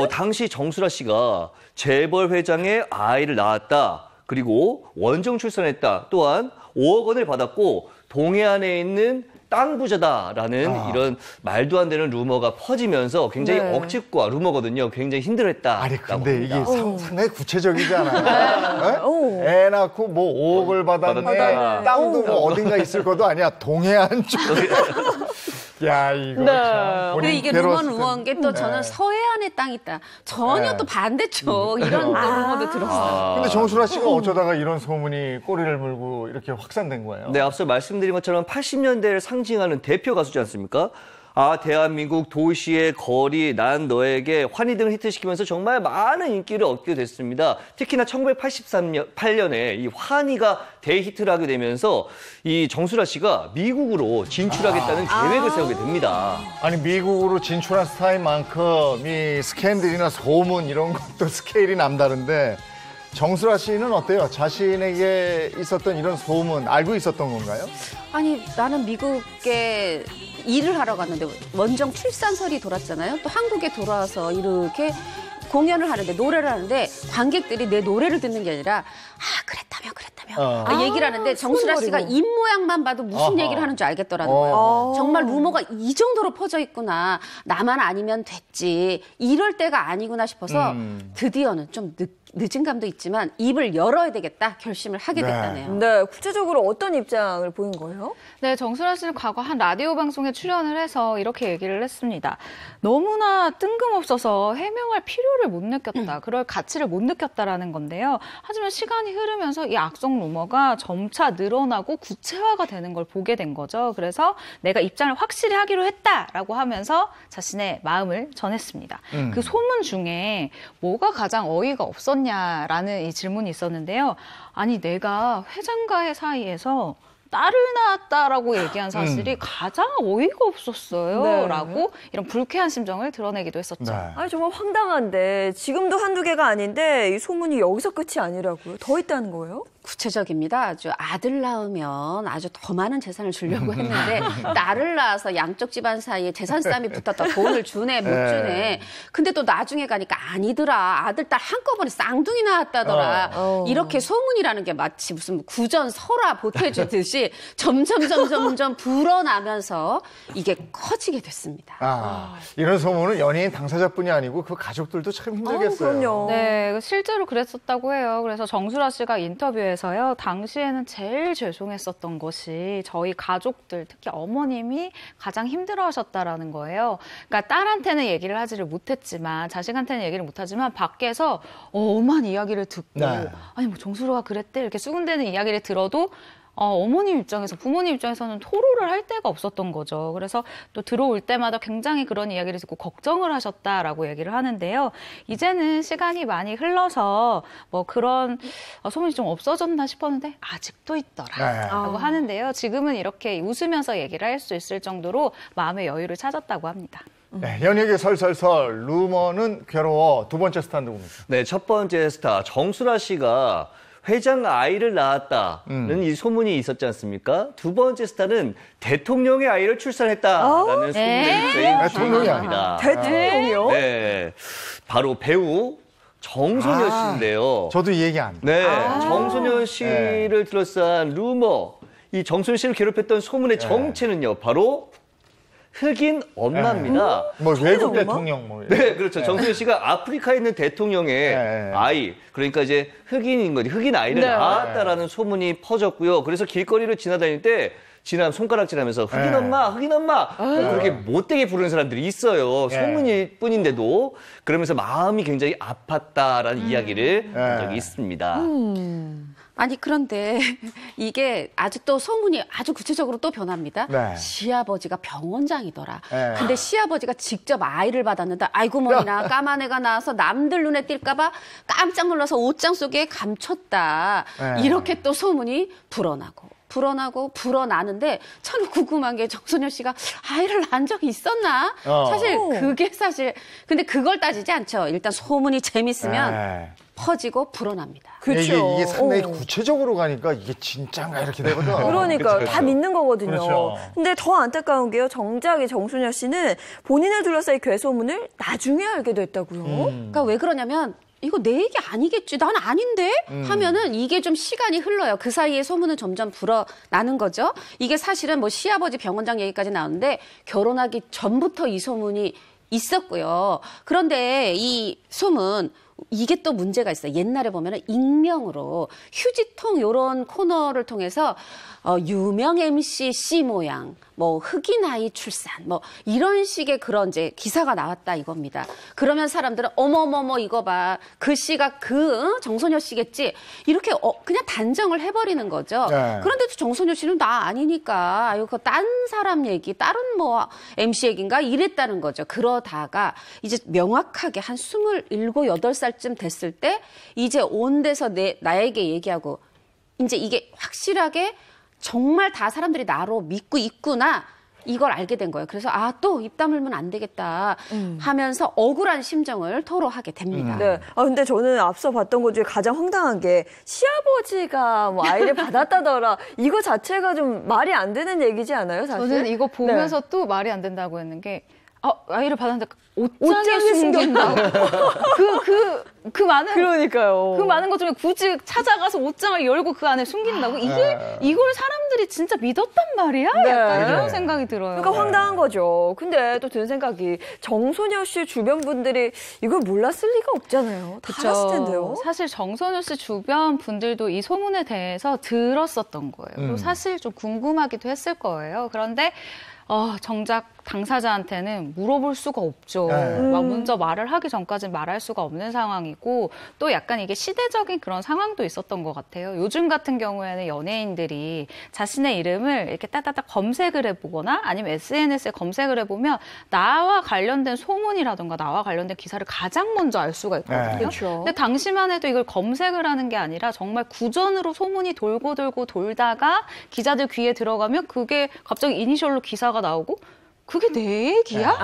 당시 정수라 씨가 재벌 회장의 아이를 낳았다. 그리고 원정 출산했다. 또한 5억 원을 받았고 동해안에 있는 땅 부자다라는 이런 말도 안 되는 루머가 퍼지면서 굉장히 네. 억측과 루머거든요. 굉장히 힘들어했다. 아니 근데 이게 상당히 구체적이지 않아요? 애 낳고 뭐 5억을 받았네. 받았다. 땅도 뭐 어딘가 있을 것도 아니야. 동해안 쪽에. 야 이거 참. 근데 이게 괴로웠을 루머인 게 또 저는 네. 서해안에 땅이 있다. 전혀 네. 또 반대쪽 이런 또 루머도 들었어요. 근데 정수라 씨가 어쩌다가 이런 소문이 꼬리를 물고 이렇게 확산된 거예요? 네, 앞서 말씀드린 것처럼 80년대를 상징하는 대표 가수지 않습니까? 아, 대한민국 도시의 거리, 난 너에게 환희 등을 히트시키면서 정말 많은 인기를 얻게 됐습니다. 특히나 1983년에 이 환희가 대히트를 하게 되면서 이 정수라 씨가 미국으로 진출하겠다는 계획을 세우게 됩니다. 아니 미국으로 진출한 스타인 만큼 이 스캔들이나 소문 이런 것도 스케일이 남다른데 정수라 씨는 어때요? 자신에게 있었던 이런 소문 알고 있었던 건가요? 아니 나는 미국에 일을 하러 갔는데 원정 출산설이 돌았잖아요. 또 한국에 돌아와서 이렇게 공연을 하는데 노래를 하는데 관객들이 내 노래를 듣는 게 아니라 그랬다며 얘기를 하는데 정수라 씨가 입 모양만 봐도 무슨 얘기를 하는 줄 알겠더라는 거예요. 정말 루머가 이 정도로 퍼져 있구나. 나만 아니면 됐지. 이럴 때가 아니구나 싶어서 드디어는 좀 늦은 감도 있지만 입을 열어야 되겠다 결심을 하게 됐다네요. 네, 구체적으로 어떤 입장을 보인 거예요? 네, 정수라 씨는 과거 한 라디오 방송에 출연을 해서 이렇게 얘기를 했습니다. 너무나 뜬금없어서 해명할 필요를 못 느꼈다. 그럴 가치를 못 느꼈다라는 건데요. 하지만 시간이 흐르면서 이 악성 루머가 점차 늘어나고 구체화가 되는 걸 보게 된 거죠. 그래서 내가 입장을 확실히 하기로 했다라고 하면서 자신의 마음을 전했습니다. 그 소문 중에 뭐가 가장 어이가 없었냐라는 이 질문이 있었는데요. 아니, 내가 회장과의 사이에서 딸을 낳았다라고 얘기한 사실이 가장 어이가 없었어요. 네. 라고 이런 불쾌한 심정을 드러내기도 했었죠. 네. 아니 정말 황당한데 지금도 한두 개가 아닌데 이 소문이 여기서 끝이 아니라고요? 더 있다는 거예요? 구체적입니다. 아주 아들 낳으면 아주 더 많은 재산을 주려고 했는데 딸을 낳아서 양쪽 집안 사이에 재산 싸움이 붙었다. 돈을 주네 못 주네. 근데 또 나중에 가니까 아니더라. 아들 딸 한꺼번에 쌍둥이 낳았다더라. 이렇게 소문이라는 게 마치 무슨 구전 설화 보태주듯이 점점 불어나면서 이게 커지게 됐습니다. 이런 소문은 연예인 당사자뿐이 아니고 그 가족들도 참 힘들겠어요. 그럼요. 네, 실제로 그랬었다고 해요. 그래서 정수라 씨가 인터뷰에서요. 당시에는 제일 죄송했었던 것이 저희 가족들, 특히 어머님이 가장 힘들어하셨다라는 거예요. 그러니까 딸한테는 얘기를 하지를 못했지만, 자식한테는 얘기를 못하지만 밖에서 엄한 이야기를 듣고 네. 아니 뭐 정수라가 그랬대 이렇게 수군대는 이야기를 들어도 어머님 입장에서, 부모님 입장에서는 토로를 할 데가 없었던 거죠. 그래서 또 들어올 때마다 굉장히 그런 이야기를 듣고 걱정을 하셨다라고 얘기를 하는데요. 이제는 시간이 많이 흘러서 뭐 그런 소문이 좀 없어졌나 싶었는데 아직도 있더라라고 하는데요. 지금은 이렇게 웃으면서 얘기를 할 수 있을 정도로 마음의 여유를 찾았다고 합니다. 네, 연예계 설설설 루머는 괴로워. 두 번째 스타 누굽니까? 네, 첫 번째 스타 정수라 씨가 회장 아이를 낳았다는 이 소문이 있었지 않습니까? 두 번째 스타는 대통령의 아이를 출산했다라는 소문이 있어요. 대통령이 아니다. 대통령이요? 네, 바로 배우 정소년 씨인데요. 저도 이 얘기 안. 네, 정소년 씨를 둘러싼 루머, 이 정소년 씨를 괴롭혔던 소문의 정체는요, 바로 흑인 엄마입니다. 뭐 외국 대통령 뭐. 네, 그렇죠. 정소년 씨가 아프리카에 있는 대통령의 아이, 그러니까 이제 흑인인 거지. 흑인 아이를 낳았다라는 소문이 퍼졌고요. 그래서 길거리를 지나다닐 때 손가락질하면서 흑인 엄마 그렇게 못되게 부르는 사람들이 있어요. 소문일 뿐인데도 그러면서 마음이 굉장히 아팠다라는 이야기를 한 적이 있습니다. 아니 그런데 이게 아주 또 소문이 아주 구체적으로 또 변합니다. 네. 시아버지가 병원장이더라. 네. 근데 시아버지가 직접 아이를 받았는데 아이고 머니나 까만 애가 나와서 남들 눈에 띌까 봐 깜짝 놀라서 옷장 속에 감췄다. 네. 이렇게 또 소문이 불어나는데 참 궁금한 게 정소년 씨가 아이를 낳은 적이 있었나? 사실 근데 그걸 따지지 않죠. 일단 소문이 재밌으면 퍼지고 불어납니다. 그렇죠. 이게 상당히 구체적으로 가니까 이게 진짠가 이렇게 되거든. 그러니까 그렇죠. 다 믿는 거거든요. 그렇죠. 근데 더 안타까운 게요. 정작 이 정수녀 씨는 본인을 둘러싸인 괴소문을 나중에 알게 됐다고요. 그러니까 왜 그러냐면 이거 내 얘기 아니겠지? 난 아닌데? 하면은 이게 좀 시간이 흘러요. 그 사이에 소문은 점점 불어나는 거죠. 이게 사실은 뭐 시아버지 병원장 얘기까지 나오는데 결혼하기 전부터 이 소문이 있었고요. 그런데 이 소문 이게 또 문제가 있어요. 옛날에 보면은 익명으로 휴지통 요런 코너를 통해서 유명 MC C 모양, 뭐 흑인 아이 출산, 뭐 이런 식의 그런 이제 기사가 나왔다 이겁니다. 그러면 사람들은 어머머머 이거 봐, 그 씨가 그 정소녀 씨겠지 이렇게 그냥 단정을 해버리는 거죠. 네. 그런데도 정소녀 씨는 나 아니니까 이거 딴 사람 얘기, 다른 뭐 MC 얘기인가 이랬다는 거죠. 그러다가 이제 명확하게 한 27, 8살쯤 됐을 때 이제 온 데서 나에게 얘기하고 이제 이게 확실하게 정말 다 사람들이 나로 믿고 있구나 이걸 알게 된 거예요. 그래서 또 입 다물면 안 되겠다 하면서 억울한 심정을 토로하게 됩니다. 네. 근데 저는 앞서 봤던 것 중에 가장 황당한 게 시아버지가 뭐 아이를 받았다더라. 이거 자체가 좀 말이 안 되는 얘기지 않아요, 사실? 저는 이거 보면서 네. 또 말이 안 된다고 했는 게 아이를 받았는데 옷장에 숨긴다고. 그 많은 그러니까요. 그 많은 것 중에 굳이 찾아가서 옷장을 열고 그 안에 숨긴다고? 이걸 사람들이 진짜 믿었단 말이야? 약간 이런 생각이 들어요. 그러니까 황당한 거죠. 근데 또 드는 생각이 정소녀 씨 주변 분들이 이걸 몰랐을 리가 없잖아요. 다 알았을 텐데요. 사실 정소녀 씨 주변 분들도 이 소문에 대해서 들었었던 거예요. 그리고 사실 좀 궁금하기도 했을 거예요. 그런데 정작 당사자한테는 물어볼 수가 없죠. 막 먼저 말을 하기 전까지는 말할 수가 없는 상황이고 또 약간 이게 시대적인 그런 상황도 있었던 것 같아요. 요즘 같은 경우에는 연예인들이 자신의 이름을 이렇게 따따따 검색을 해보거나 아니면 SNS에 검색을 해보면 나와 관련된 소문이라든가 나와 관련된 기사를 가장 먼저 알 수가 있거든요. 그렇죠. 근데 당시만 해도 이걸 검색을 하는 게 아니라 정말 구전으로 소문이 돌고 돌다가 기자들 귀에 들어가면 그게 갑자기 이니셜로 기사가 나오고 그게 내 얘기야?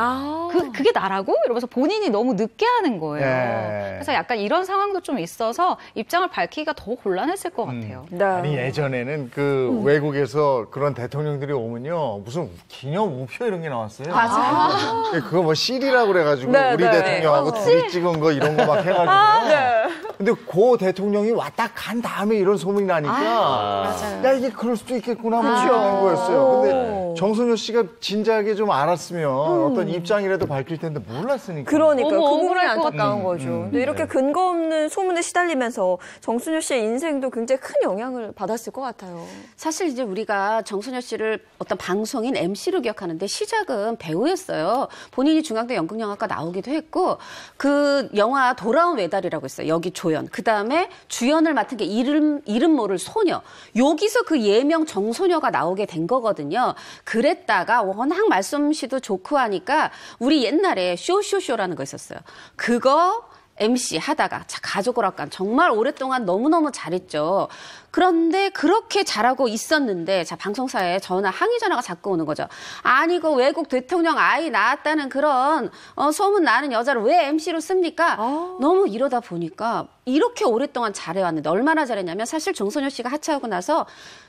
그게 나라고? 이러면서 본인이 너무 늦게 하는 거예요. 그래서 약간 이런 상황도 좀 있어서 입장을 밝히기가 더 곤란했을 것 같아요. 네. 아니 예전에는 그 외국에서 그런 대통령들이 오면요 무슨 기념 우표 이런 게 나왔어요. 맞아요. 그거 뭐 CD라고 그래가지고 네, 우리 네. 대통령하고 둘이 찍은 거 이런 거 막 해가지고요. 네. 근데 고 대통령이 왔다 간 다음에 이런 소문이 나니까 야 이게 그럴 수도 있겠구나 뭐 이런 거였어요. 근데 정소녀 씨가 진작에 좀 알았으면 어떤 입장이라도 밝힐 텐데 몰랐으니까. 그러니까 그 너무 부분이 억울할 것 안타까운 거죠. 근데 이렇게 근거 없는 소문에 시달리면서 정소녀 씨의 인생도 굉장히 큰 영향을 받았을 것 같아요. 사실 이제 우리가 정소녀 씨를 어떤 방송인 MC로 기억하는데 시작은 배우였어요. 본인이 중앙대 연극영화과 나오기도 했고 그 영화 돌아온 외달이라고 있어요. 여기 조연. 그다음에 주연을 맡은 게 이름 모를 소녀. 여기서 그 예명 정소녀가 나오게 된 거거든요. 그랬다가 워낙 말솜씨도 좋고 하니까 우리 옛날에 쇼라는 거 있었어요. 그거 MC 하다가 가족오락관 정말 오랫동안 너무너무 잘했죠. 그런데 그렇게 잘하고 있었는데 방송사에 항의 전화가 자꾸 오는 거죠. 아니 그 외국 대통령 아이 낳았다는 그런 소문 나는 여자를 왜 MC로 씁니까? 너무 이러다 보니까 이렇게 오랫동안 잘해왔는데 얼마나 잘했냐면 사실 정소녀 씨가 하차하고 나서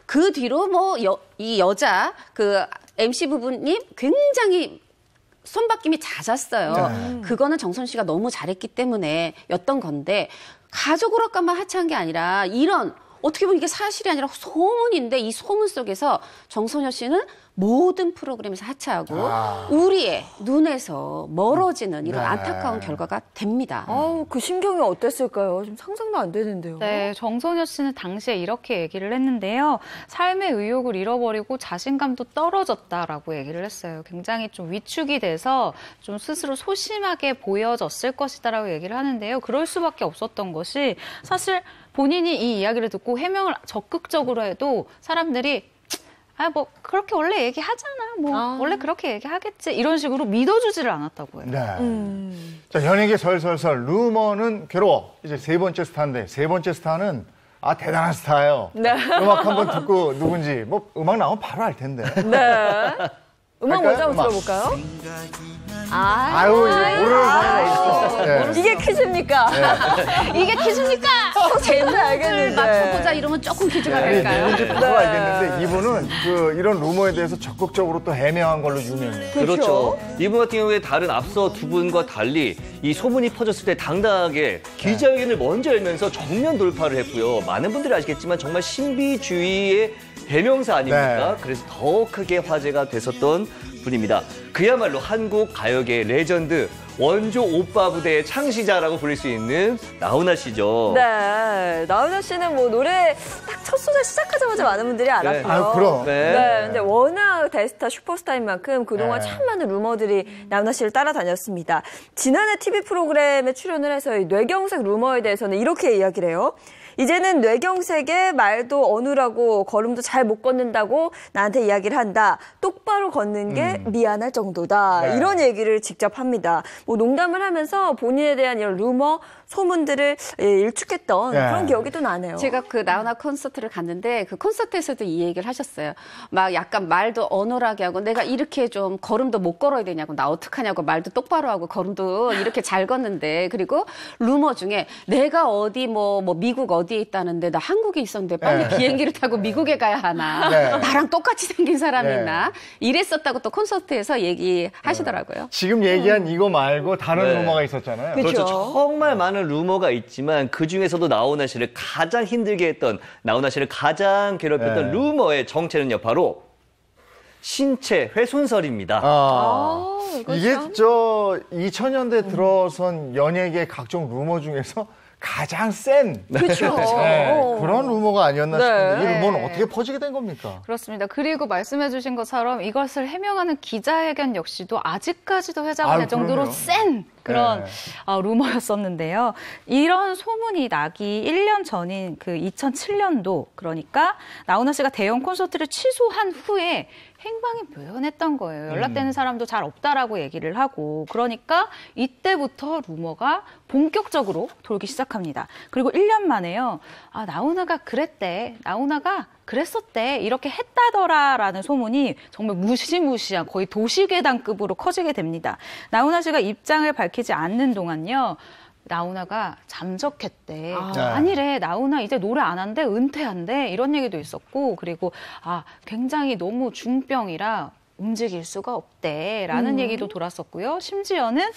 그 뒤로 이 여자 그 MC 부부님 굉장히 손바뀜이 잦았어요. 그거는 정선 씨가 너무 잘했기 때문에 였던 건데 가족오락관만 하차한 게 아니라 이런 어떻게 보면 이게 사실이 아니라 소문인데 이 소문 속에서 정소녀 씨는 모든 프로그램에서 하차하고 우리의 눈에서 멀어지는 이런 안타까운 결과가 됩니다. 그 심경이 어땠을까요? 지금 상상도 안 되는데요. 네, 정소녀 씨는 당시에 이렇게 얘기를 했는데요. 삶의 의욕을 잃어버리고 자신감도 떨어졌다라고 얘기를 했어요. 굉장히 좀 위축이 돼서 좀 스스로 소심하게 보여졌을 것이다라고 얘기를 하는데요. 그럴 수밖에 없었던 것이 사실 본인이 이 이야기를 듣고 해명을 적극적으로 해도 사람들이 뭐 그렇게 원래 얘기하잖아. 원래 그렇게 얘기하겠지. 이런 식으로 믿어주지를 않았다고 해요. 네. 자, 연예계 설설설 루머는 괴로워. 이제 세 번째 스타인데 세 번째 스타는 대단한 스타예요. 네. 음악 한번 듣고 누군지 음악 나오면 바로 알 텐데. 네. 음악 먼저 한번 음악. 들어볼까요? 생각이 난 아유, 모르는 사람이 어딨어. 네. 이게 퀴즈입니까? 이게 퀴즈입니까? 제목을 알겠는데. 맞춰보자 이러면 조금 퀴즈가 아니, 될까요? 누군지 그거 알겠는데 이분은 이런 루머에 대해서 적극적으로 또 해명한 걸로 유명해요. 그렇죠. 이분 같은 경우에 다른 앞서 두 분과 달리 이 소문이 퍼졌을 때 당당하게 기자회견을 먼저 열면서 정면 돌파를 했고요. 많은 분들이 아시겠지만 정말 신비주의의 대명사 아닙니까? 네. 그래서 더 크게 화제가 됐었던 분입니다. 그야말로 한국 가요계의 레전드, 원조 오빠 부대의 창시자라고 부를 수 있는 나훈아 씨죠. 네, 나훈아 씨는 뭐 노래 딱 첫 소절 시작하자마자 많은 분들이 알았고요. 아, 그럼. 네. 네, 근데 워낙 대스타 슈퍼스타인 만큼 그동안 네. 참 많은 루머들이 나훈아 씨를 따라다녔습니다. 지난해 TV 프로그램에 출연을 해서 이 뇌경색 루머에 대해서는 이렇게 이야기를 해요. 이제는 뇌경색에 말도 어눌하고 걸음도 잘 못 걷는다고 나한테 이야기를 한다. 똑바로 걷는 게 미안할 정도다. 네. 이런 얘기를 직접 합니다. 뭐 농담을 하면서 본인에 대한 이런 루머, 소문들을 일축했던 네. 그런 기억이 또 나네요. 제가 그 나훈아 콘서트를 갔는데 그 콘서트에서도 이 얘기를 하셨어요. 막 약간 말도 어눌하게 하고 내가 이렇게 좀 걸음도 못 걸어야 되냐고 나 어떡하냐고 말도 똑바로 하고 걸음도 이렇게 잘 걷는데 그리고 루머 중에 내가 어디 뭐 미국 어디에 있다는데 나 한국에 있었는데 빨리 네. 비행기를 타고 미국에 가야 하나 네. 나랑 똑같이 생긴 사람이 네. 있나 이랬었다고 또 콘서트에서 얘기하시더라고요. 지금 얘기한 이거 말고 다른 네. 루머가 있었잖아요. 그렇죠. 그렇죠. 정말 많은 루머가 있지만 그중에서도 나훈아 씨를 가장 힘들게 했던, 나훈아 씨를 가장 괴롭혔던 네. 루머의 정체는요, 바로 신체 훼손설입니다. 이게 2000년대 들어선 연예계 각종 루머 중에서 가장 센 그렇죠. 네, 그런 루머가 아니었나 싶은데 이 네. 루머는 어떻게 퍼지게 된 겁니까? 그렇습니다. 그리고 말씀해주신 것처럼 이것을 해명하는 기자회견 역시도 아직까지도 회자가 될 정도로 그럼요. 센 그런 네. 루머였었는데요. 이런 소문이 나기 1년 전인 그 2007년도 그러니까 나훈아 씨가 대형 콘서트를 취소한 후에 행방이 묘연했던 거예요. 연락되는 사람도 잘 없다라고 얘기를 하고 그러니까 이때부터 루머가 본격적으로 돌기 시작합니다. 그리고 1년 만에요. 아, 나훈아가 그랬대. 나훈아가 그랬었대. 이렇게 했다더라라는 소문이 정말 무시무시한 거의 도시괴담급으로 커지게 됩니다. 나훈아 씨가 입장을 밝히지 않는 동안요. 나훈아가 잠적했대. 아니래. 나훈아 이제 노래 안 한대. 은퇴한대. 이런 얘기도 있었고 그리고 굉장히 너무 중병이라 움직일 수가 없대라는 얘기도 돌았었고요. 심지어는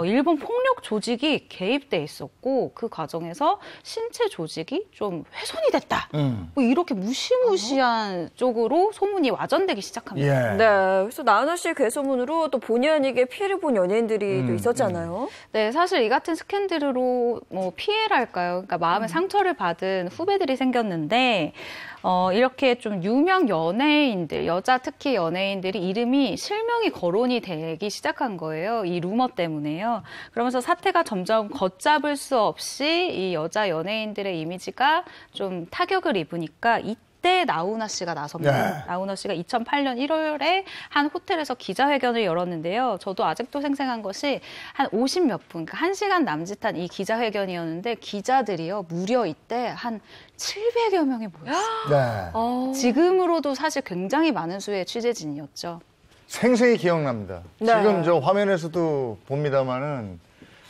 일본 폭력 조직이 개입돼 있었고 그 과정에서 신체 조직이 좀 훼손이 됐다. 뭐 이렇게 무시무시한 쪽으로 소문이 와전되기 시작합니다. 예. 네, 그래서 나훈아 씨의 괴소문으로 또 본의 아니게 피해를 본 연예인들이 또 있었잖아요. 네, 사실 이 같은 스캔들로 뭐 피해랄까요? 그러니까 마음의 상처를 받은 후배들이 생겼는데 이렇게 좀 유명 연예인들, 여자 특히 연예인들이 이름이 실명이 거론이 되기 시작한 거예요. 이 루머 때문에요. 그러면서 사태가 점점 걷잡을 수 없이 이 여자 연예인들의 이미지가 좀 타격을 입으니까 이때 나훈아 씨가 나섭니다. 네. 나훈아 씨가 2008년 1월에 한 호텔에서 기자회견을 열었는데요. 저도 아직도 생생한 것이 한 50몇 분, 그러니까 1시간 남짓한 이 기자회견이었는데 기자들이요. 무려 이때 한 700여 명이 모였어요. 네. 지금으로도 사실 굉장히 많은 수의 취재진이었죠. 생생히 기억납니다. 네. 지금 저 화면에서도 봅니다만은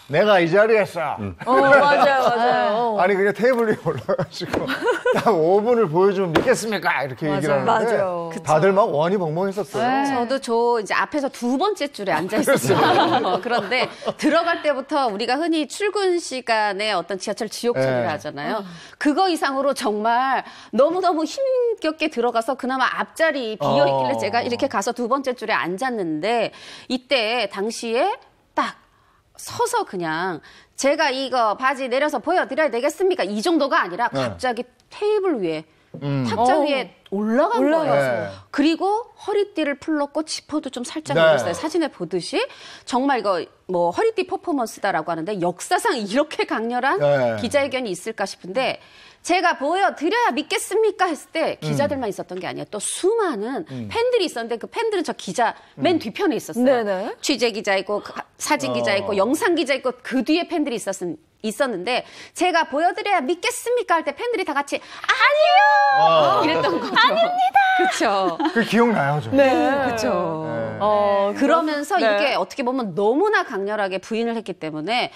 내가 이 자리에서 맞아요. 아니 그냥 테이블 위에 올라가지고 딱 5분을 보여주면 믿겠습니까? 이렇게 얘기를 하는데 맞아요. 다들 막 원이 벙벙했었어요. 저도 저 이제 앞에서 두 번째 줄에 앉아 있었어요. 그런데 들어갈 때부터 우리가 흔히 출근 시간에 어떤 지하철 지옥 처리를 네. 하잖아요. 그거 이상으로 정말 너무너무 힘겹게 들어가서 그나마 앞자리 비어 있길래 제가 이렇게 가서 두 번째 줄에 앉았는데 이때 당시에 딱 서서 그냥 제가 이거 바지 내려서 보여드려야 되겠습니까? 이 정도가 아니라 갑자기 테이블 위에 탁자 위에 올라간 거예요. 네. 그리고 허리띠를 풀렀고 지퍼도 좀 살짝 네. 내렸어요. 사진에 보듯이 정말 이거 뭐 허리띠 퍼포먼스다라고 하는데 역사상 이렇게 강렬한 네. 기자회견이 있을까 싶은데 제가 보여드려야 믿겠습니까? 했을 때 기자들만 있었던 게 아니에요. 또 수많은 팬들이 있었는데 그 팬들은 저 기자 맨 뒤편에 있었어요. 네네. 취재 기자 있고 사진 기자 있고 영상 기자 있고 그 뒤에 팬들이 있었는데 제가 보여드려야 믿겠습니까 할 때 팬들이 다 같이 아니요 이랬던 거죠. 아닙니다. 그렇죠. 그 기억나요, 저. 네, 그렇죠. 네. 그러면서 네. 이게 어떻게 보면 너무나 강렬하게 부인을 했기 때문에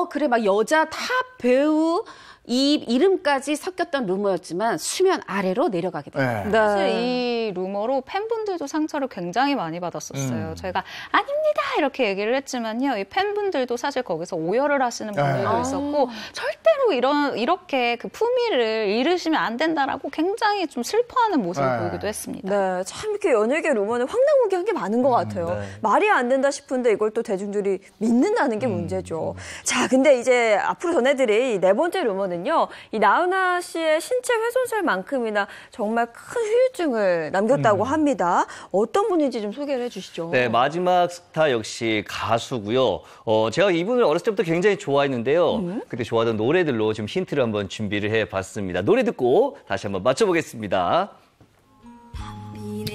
그래 막 여자 탑 배우 이 이름까지 섞였던 루머였지만 수면 아래로 내려가게 됩니다. 네. 사실 이 루머로 팬분들도 상처를 굉장히 많이 받았었어요. 저희가 아닙니다 이렇게 얘기를 했지만요, 이 팬분들도 사실 거기서 오열을 하시는 분들도 있었고 절대로 이렇게 그 품위를 잃으시면 안 된다라고 굉장히 좀 슬퍼하는 모습을 네. 보이기도 했습니다. 네, 참 이렇게 연예계 루머는 황당무계한 게 많은 것 같아요. 네. 말이 안 된다 싶은데 이걸 또 대중들이 믿는다는 게 문제죠. 자, 근데 이제 앞으로 전해드릴 네 번째 루머는요, 이 나훈아 씨의 신체 훼손설만큼이나 정말 큰 후유증을 남겼다고 합니다. 어떤 분인지 좀 소개를 해주시죠. 네, 마지막 스타 역시 가수고요. 제가 이분을 어렸을 때부터 굉장히 좋아했는데요. 그때 좋아하던 노래들로 좀 힌트를 한번 준비를 해봤습니다. 노래 듣고 다시 한번 맞춰보겠습니다.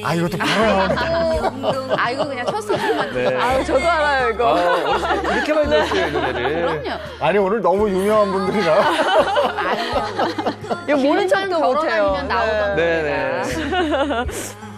아, 이것도 바로 나오네. 이거 그냥 첫 소절만 네. 아유, 저도 알아요, 이거. 어렸을 때 이렇게 많이 들었어요, 이 노래를. 그럼요. 아니, 오늘 너무 유명한 분들이라. 이거 모른 척도 결혼 못해요. 아니면 나오던 네네.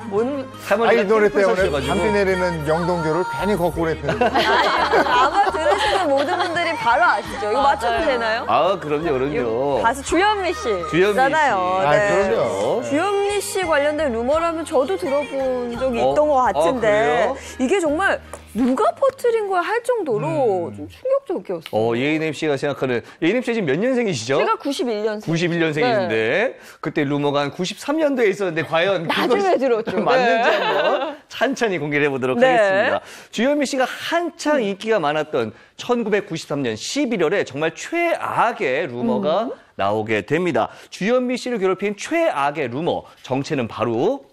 모르는... 아, 이 노래 때문에 셔가지고. 담비 내리는 영동교를 괜히 걷고 그랬는데. 아마 들으시는 모든 분들이 바로 아시죠? 이거 맞춰도 되나요? 아, 그럼요. 가수 주현미 씨. 주현미 잖아요. 씨. 아, 그럼요. 주현미 씨 관련된 루머라면 저도 들어본 적이 어? 있던 것 같은데 그래요? 이게 정말 누가 퍼뜨린 거야 할 정도로 좀 충격적이었어요. 예인 MC가 생각하는, 예인 MC 지금 몇 년생이시죠? 제가 91년생. 91년생인데 그때 루머가 한 93년도에 있었는데 과연 나중에 들었죠. 맞는지 한번 찬찬히 공개를 해보도록 네. 하겠습니다. 주현미 씨가 한창 인기가 많았던 1993년 11월에 정말 최악의 루머가 나오게 됩니다. 주현미 씨를 괴롭힌 최악의 루머, 정체는 바로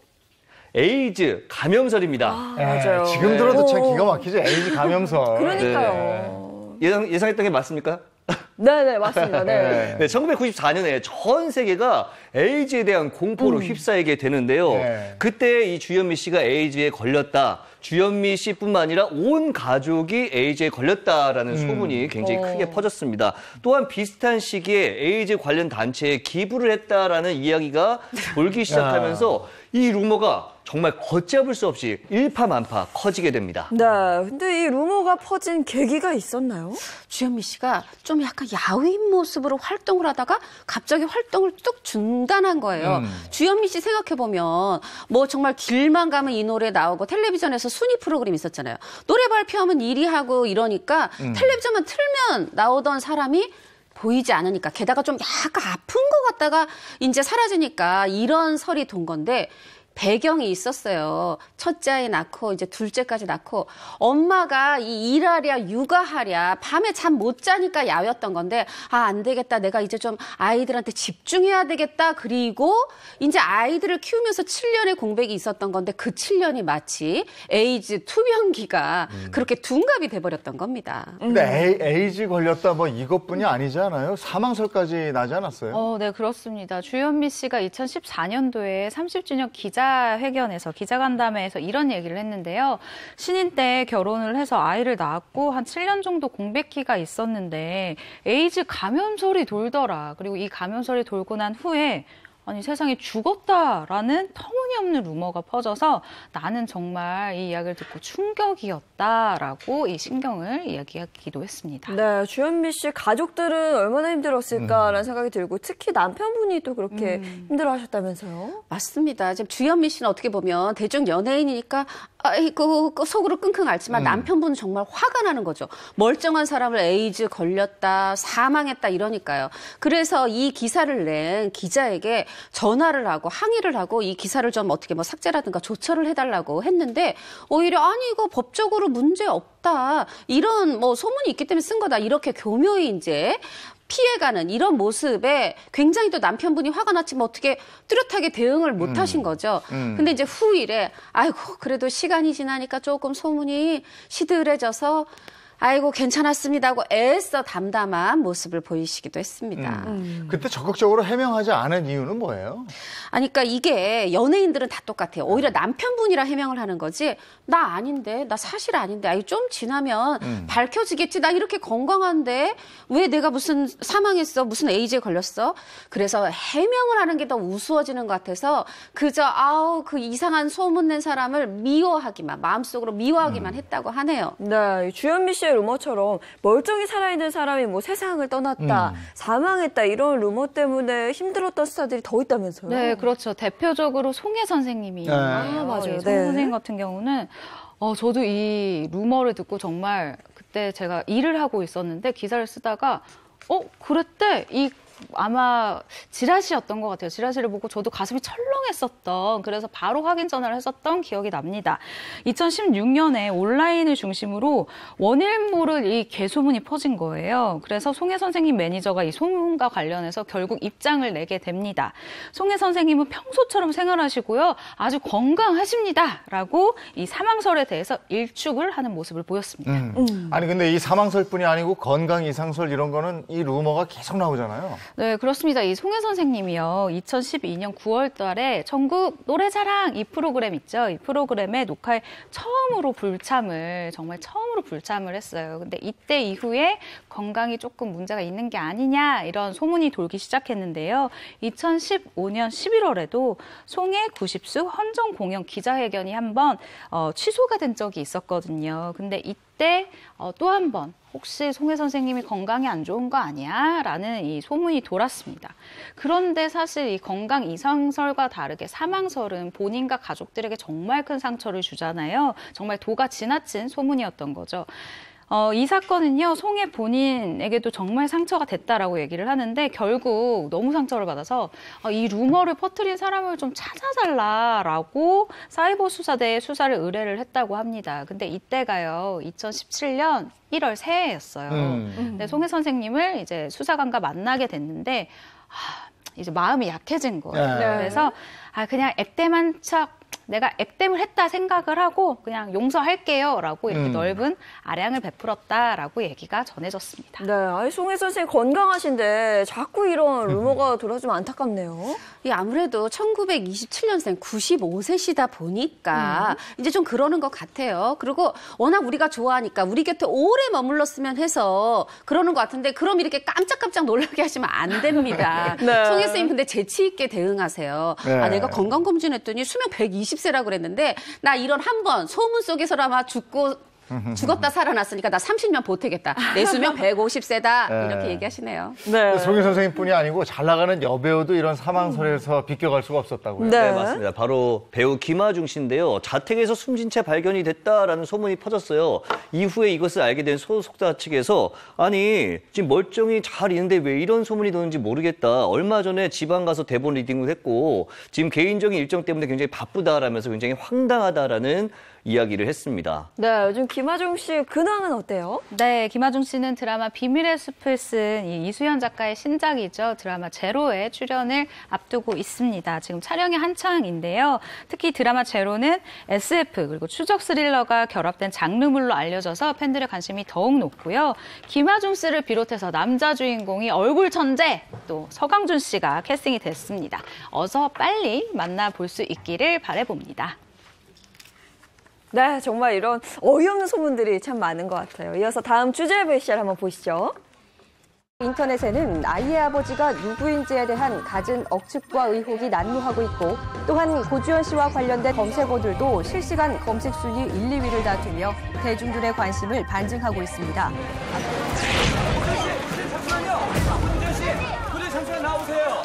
에이즈 감염설입니다. 맞아요. 지금 들어도 참 기가 막히죠. 에이즈 감염설. 그러니까요. 예상했던 게 맞습니까? 네네, 맞습니다. 네. 네, 1994년에 전 세계가 에이즈에 대한 공포로 휩싸이게 되는데요. 네. 그때 이 주현미 씨가 에이즈에 걸렸다. 주현미 씨뿐만 아니라 온 가족이 에이즈에 걸렸다라는 소문이 굉장히 크게 퍼졌습니다. 또한 비슷한 시기에 에이즈 관련 단체에 기부를 했다라는 이야기가 돌기 시작하면서 이 루머가 정말 걷잡을 수 없이 일파만파 커지게 됩니다. 네, 근데 이 루머가 퍼진 계기가 있었나요? 주현미 씨가 좀 약간 야윈 모습으로 활동을 하다가 갑자기 활동을 뚝 중단한 거예요. 주현미 씨 생각해보면 뭐 정말 길만 가면 이 노래 나오고 텔레비전에서 순위 프로그램 있었잖아요. 노래 발표하면 1위 하고 이러니까 텔레비전만 틀면 나오던 사람이 보이지 않으니까, 게다가 좀 약간 아픈 것 같다가 이제 사라지니까 이런 설이 돈 건데, 배경이 있었어요. 첫째 아이 낳고 이제 둘째까지 낳고 엄마가 이 일하랴 육아하랴 밤에 잠 못 자니까 야였던 건데, 안 되겠다, 내가 이제 좀 아이들한테 집중해야 되겠다. 그리고 이제 아이들을 키우면서 7년의 공백이 있었던 건데 그 7년이 마치 에이즈 투병기가 그렇게 둔갑이 돼버렸던 겁니다. 근데 에이즈 걸렸다 뭐 이것뿐이 아니지 않아요? 사망설까지 나지 않았어요? 네, 그렇습니다. 주현미 씨가 2014년도에 30주년 기자회견에서, 기자간담회에서 이런 얘기를 했는데요. 신인 때 결혼을 해서 아이를 낳았고 한 7년 정도 공백기가 있었는데 에이즈 감염설이 돌더라. 그리고 이 감염설이 돌고 난 후에 아니 세상에 죽었다라는 터무니없는 루머가 퍼져서 나는 정말 이 이야기를 듣고 충격이었다라고 이 심경을 이야기하기도 했습니다. 네, 주현미 씨 가족들은 얼마나 힘들었을까라는 생각이 들고 특히 남편분이 또 그렇게 힘들어하셨다면서요? 맞습니다. 지금 주현미 씨는 어떻게 보면 대중 연예인이니까 아이고 속으로 끙끙 앓지만 남편분은 정말 화가 나는 거죠. 멀쩡한 사람을 에이즈 걸렸다, 사망했다 이러니까요. 그래서 이 기사를 낸 기자에게 전화를 하고 항의를 하고 이 기사를 좀 어떻게 뭐 삭제라든가 조처를 해달라고 했는데, 오히려 아니 이거 법적으로 문제 없다, 이런 뭐 소문이 있기 때문에 쓴 거다, 이렇게 교묘히 이제 피해가는 이런 모습에 굉장히 또 남편분이 화가 났지만 어떻게 뚜렷하게 대응을 못 하신 거죠. 근데 이제 후일에 아이고 그래도 시간이 지나니까 조금 소문이 시들해져서 아이고 괜찮았습니다 하고 애써 담담한 모습을 보이시기도 했습니다. 그때 적극적으로 해명하지 않은 이유는 뭐예요? 아니, 그러니까 이게 연예인들은 다 똑같아요. 오히려 남편분이라 해명을 하는 거지. 나 아닌데, 나 사실 아닌데. 아니, 좀 지나면 밝혀지겠지. 나 이렇게 건강한데 왜 내가 무슨 사망했어? 무슨 에이즈에 걸렸어? 그래서 해명을 하는 게 더 우스워지는 것 같아서 그저 아우 그 이상한 소문낸 사람을 미워하기만, 마음속으로 미워하기만 했다고 하네요. 네, 주현미 씨의 루머처럼 멀쩡히 살아있는 사람이 뭐 세상을 떠났다, 사망했다 이런 루머 때문에 힘들었던 스타들이 더 있다면서요? 네, 그렇죠. 대표적으로 송혜 선생님이 네. 아, 맞아요. 송혜 네. 선생님 같은 경우는 저도 이 루머를 듣고 정말 그때 제가 일을 하고 있었는데 기사를 쓰다가 그랬대. 아마 지라시였던 것 같아요. 지라시를 보고 저도 가슴이 철렁했었던, 그래서 바로 확인 전화를 했었던 기억이 납니다. 2016년에 온라인을 중심으로 원인 모를 이 개소문이 퍼진 거예요. 그래서 송혜 선생님 매니저가 이 소문과 관련해서 결국 입장을 내게 됩니다. 송혜 선생님은 평소처럼 생활하시고요. 아주 건강하십니다. 라고 이 사망설에 대해서 일축을 하는 모습을 보였습니다. 아니 근데 이 사망설뿐이 아니고 건강 이상설 이런 거는 이 루머가 계속 나오잖아요. 네, 그렇습니다. 이 송혜 선생님이요. 2012년 9월 달에 전국 노래자랑 이 프로그램 있죠. 이 프로그램의 녹화에 정말 처음으로 불참을 했어요. 근데 이때 이후에 건강이 조금 문제가 있는 게 아니냐 이런 소문이 돌기 시작했는데요. 2015년 11월에도 송혜 90수 헌정 공연 기자회견이 한번 취소가 된 적이 있었거든요. 근데 이때 또 한 번 혹시 송혜 선생님이 건강이 안 좋은 거 아니야? 라는 이 소문이 돌았습니다. 그런데 사실 이 건강 이상설과 다르게 사망설은 본인과 가족들에게 정말 큰 상처를 주잖아요. 정말 도가 지나친 소문이었던 거죠. 이 사건은요, 송혜 본인에게도 정말 상처가 됐다라고 얘기를 하는데 결국 너무 상처를 받아서 이 루머를 퍼뜨린 사람을 좀 찾아달라라고 사이버 수사대에 수사를 의뢰를 했다고 합니다. 근데 이때가요, 2017년 1월 새해였어요. 근데 송혜 선생님을 이제 수사관과 만나게 됐는데 이제 마음이 약해진 거예요. 네. 그래서 그냥 액땜한 척 내가 액땜을 했다 생각을 하고 그냥 용서할게요라고 이렇게 넓은 아량을 베풀었다라고 얘기가 전해졌습니다. 네, 아니 송혜 선생님 건강하신데 자꾸 이런 루머가 돌아주면 안타깝네요. 아무래도 1927년생 95세시다 보니까 이제 좀 그러는 것 같아요. 그리고 워낙 우리가 좋아하니까 우리 곁에 오래 머물렀으면 해서 그러는 것 같은데 그럼 이렇게 깜짝깜짝 놀라게 하시면 안 됩니다. 네. 송혜 선생님 근데 재치 있게 대응하세요. 네. 내가 건강검진했더니 수명 120세라 그랬는데 나 이런 한 번 소문 속에서라마 죽었다 살아났으니까 나 30년 보태겠다. 내 수명 150세다. 네. 이렇게 얘기하시네요. 네. 송혜 선생님뿐이 아니고 잘 나가는 여배우도 이런 사망설에서 비껴갈 수가 없었다고요. 네. 네, 맞습니다. 바로 배우 김아중 씨인데요. 자택에서 숨진 채 발견이 됐다라는 소문이 퍼졌어요. 이후에 이것을 알게 된 소속사 측에서 아니 지금 멀쩡히 잘 있는데 왜 이런 소문이 도는지 모르겠다. 얼마 전에 지방 가서 대본 리딩을 했고 지금 개인적인 일정 때문에 굉장히 바쁘다라면서 굉장히 황당하다라는 이야기를 했습니다. 네, 요즘 김아중 씨 근황은 어때요? 네, 김아중 씨는 드라마 비밀의 숲을 쓴 이수연 작가의 신작이죠. 드라마 제로에 출연을 앞두고 있습니다. 지금 촬영이 한창인데요. 특히 드라마 제로는 SF 그리고 추적 스릴러가 결합된 장르물로 알려져서 팬들의 관심이 더욱 높고요. 김아중 씨를 비롯해서 남자 주인공이 얼굴 천재 또 서강준 씨가 캐스팅이 됐습니다. 어서 빨리 만나볼 수 있기를 바라봅니다. 네, 정말 이런 어이없는 소문들이 참 많은 것 같아요. 이어서 다음 주제 VCR 한번 보시죠. 인터넷에는 아이의 아버지가 누구인지에 대한 갖은 억측과 의혹이 난무하고 있고 또한 고주현 씨와 관련된 검색어들도 실시간 검색 순위 1, 2위를 다투며 대중들의 관심을 반증하고 있습니다. 잠시만 나오세요.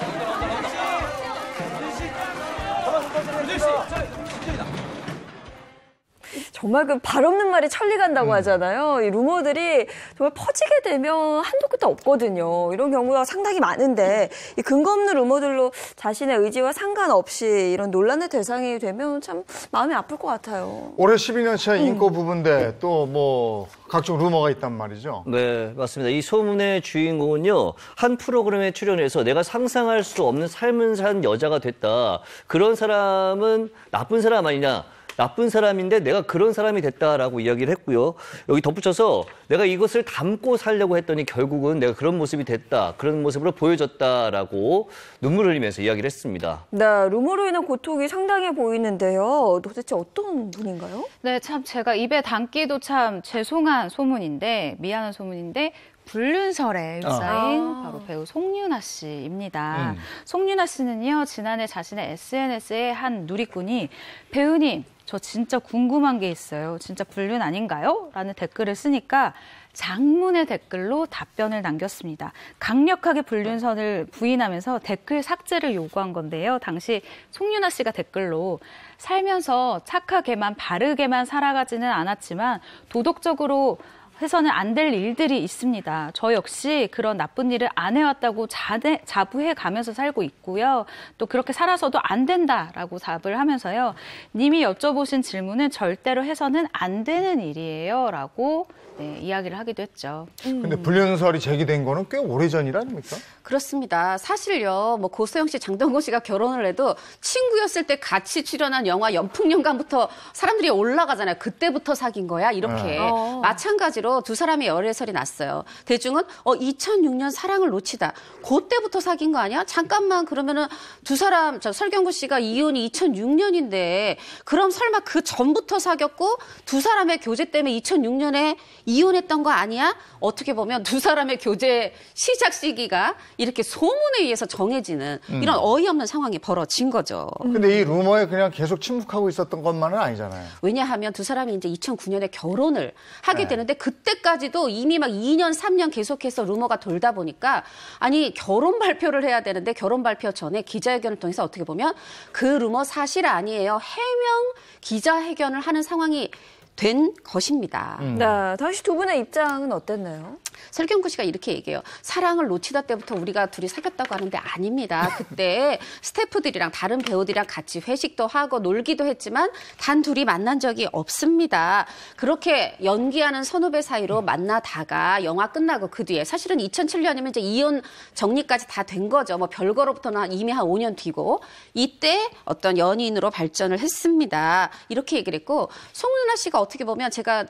정말 그 발 없는 말이 천리 간다고 하잖아요. 이 루머들이 정말 퍼지게 되면 한도 끝도 없거든요. 이런 경우가 상당히 많은데 이 근거 없는 루머들로 자신의 의지와 상관없이 이런 논란의 대상이 되면 참 마음이 아플 것 같아요. 올해 12년차 인고 부분대 또 뭐 각종 루머가 있단 말이죠. 네, 맞습니다. 이 소문의 주인공은요, 한 프로그램에 출연해서 내가 상상할 수 없는 삶을 산 여자가 됐다. 그런 사람은 나쁜 사람 아니냐. 나쁜 사람인데 내가 그런 사람이 됐다라고 이야기를 했고요. 여기 덧붙여서 내가 이것을 담고 살려고 했더니 결국은 내가 그런 모습이 됐다. 그런 모습으로 보여졌다라고 눈물 흘리면서 이야기를 했습니다. 네, 루머로 인한 고통이 상당해 보이는데요. 도대체 어떤 분인가요? 네, 참 제가 입에 담기도 참 죄송한 소문인데 미안한 소문인데 불륜설에 휩싸인 바로 배우 송윤아 씨입니다. 송윤아 씨는요, 지난해 자신의 SNS에 한 누리꾼이 배우님, 저 진짜 궁금한 게 있어요. 진짜 불륜 아닌가요? 라는 댓글을 쓰니까 장문의 댓글로 답변을 남겼습니다. 강력하게 불륜설을 부인하면서 댓글 삭제를 요구한 건데요. 당시 송윤아 씨가 댓글로 살면서 착하게만 바르게만 살아가지는 않았지만 도덕적으로 해서는 안 될 일들이 있습니다. 저 역시 그런 나쁜 일을 안 해왔다고 자부해 가면서 살고 있고요. 또 그렇게 살아서도 안 된다라고 답을 하면서요. 님이 여쭤보신 질문은 절대로 해서는 안 되는 일이에요. 라고 이야기를 하기도 했죠. 근데 불륜설이 제기된 거는 꽤 오래전이라 아닙니까? 그렇습니다. 사실요, 뭐 고소영 씨, 장동건 씨가 결혼을 해도 친구였을 때 같이 출연한 영화 연풍연간부터 사람들이 올라가잖아요. 그때부터 사귄 거야 이렇게. 마찬가지로 두 사람의 열애설이 났어요. 대중은 2006년 사랑을 놓치다. 그때부터 사귄 거 아니야? 잠깐만, 그러면은 두 사람, 설경구 씨가 이혼이 2006년인데 그럼 설마 그 전부터 사귀었고 두 사람의 교제 때문에 2006년에 이혼했던 거 아니야? 어떻게 보면 두 사람의 교제 시작 시기가 이렇게 소문에 의해서 정해지는 이런 어이없는 상황이 벌어진 거죠. 근데 이 루머에 그냥 계속 침묵하고 있었던 것만은 아니잖아요. 왜냐하면 두 사람이 이제 2009년에 결혼을 하게 되는데 그때까지도 이미 막 2년, 3년 계속해서 루머가 돌다 보니까 아니 결혼 발표를 해야 되는데 결혼 발표 전에 기자회견을 통해서 어떻게 보면 그 루머 사실 아니에요. 해명 기자회견을 하는 상황이 된 것입니다. 네, 당시 두 분의 입장은 어땠나요? 설경구 씨가 이렇게 얘기해요. 사랑을 놓치다 때부터 우리가 둘이 사귀었다고 하는데 아닙니다. 그때 스태프들이랑 다른 배우들이랑 같이 회식도 하고 놀기도 했지만 단 둘이 만난 적이 없습니다. 그렇게 연기하는 선후배 사이로 만나다가 영화 끝나고 그 뒤에 사실은 2007년이면 이제 이혼 정리까지 다 된 거죠. 뭐 별거로부터는 이미 한 5년 뒤고 이때 어떤 연인으로 발전을 했습니다. 이렇게 얘기를 했고 송윤아 씨가 어떻게 보면 제가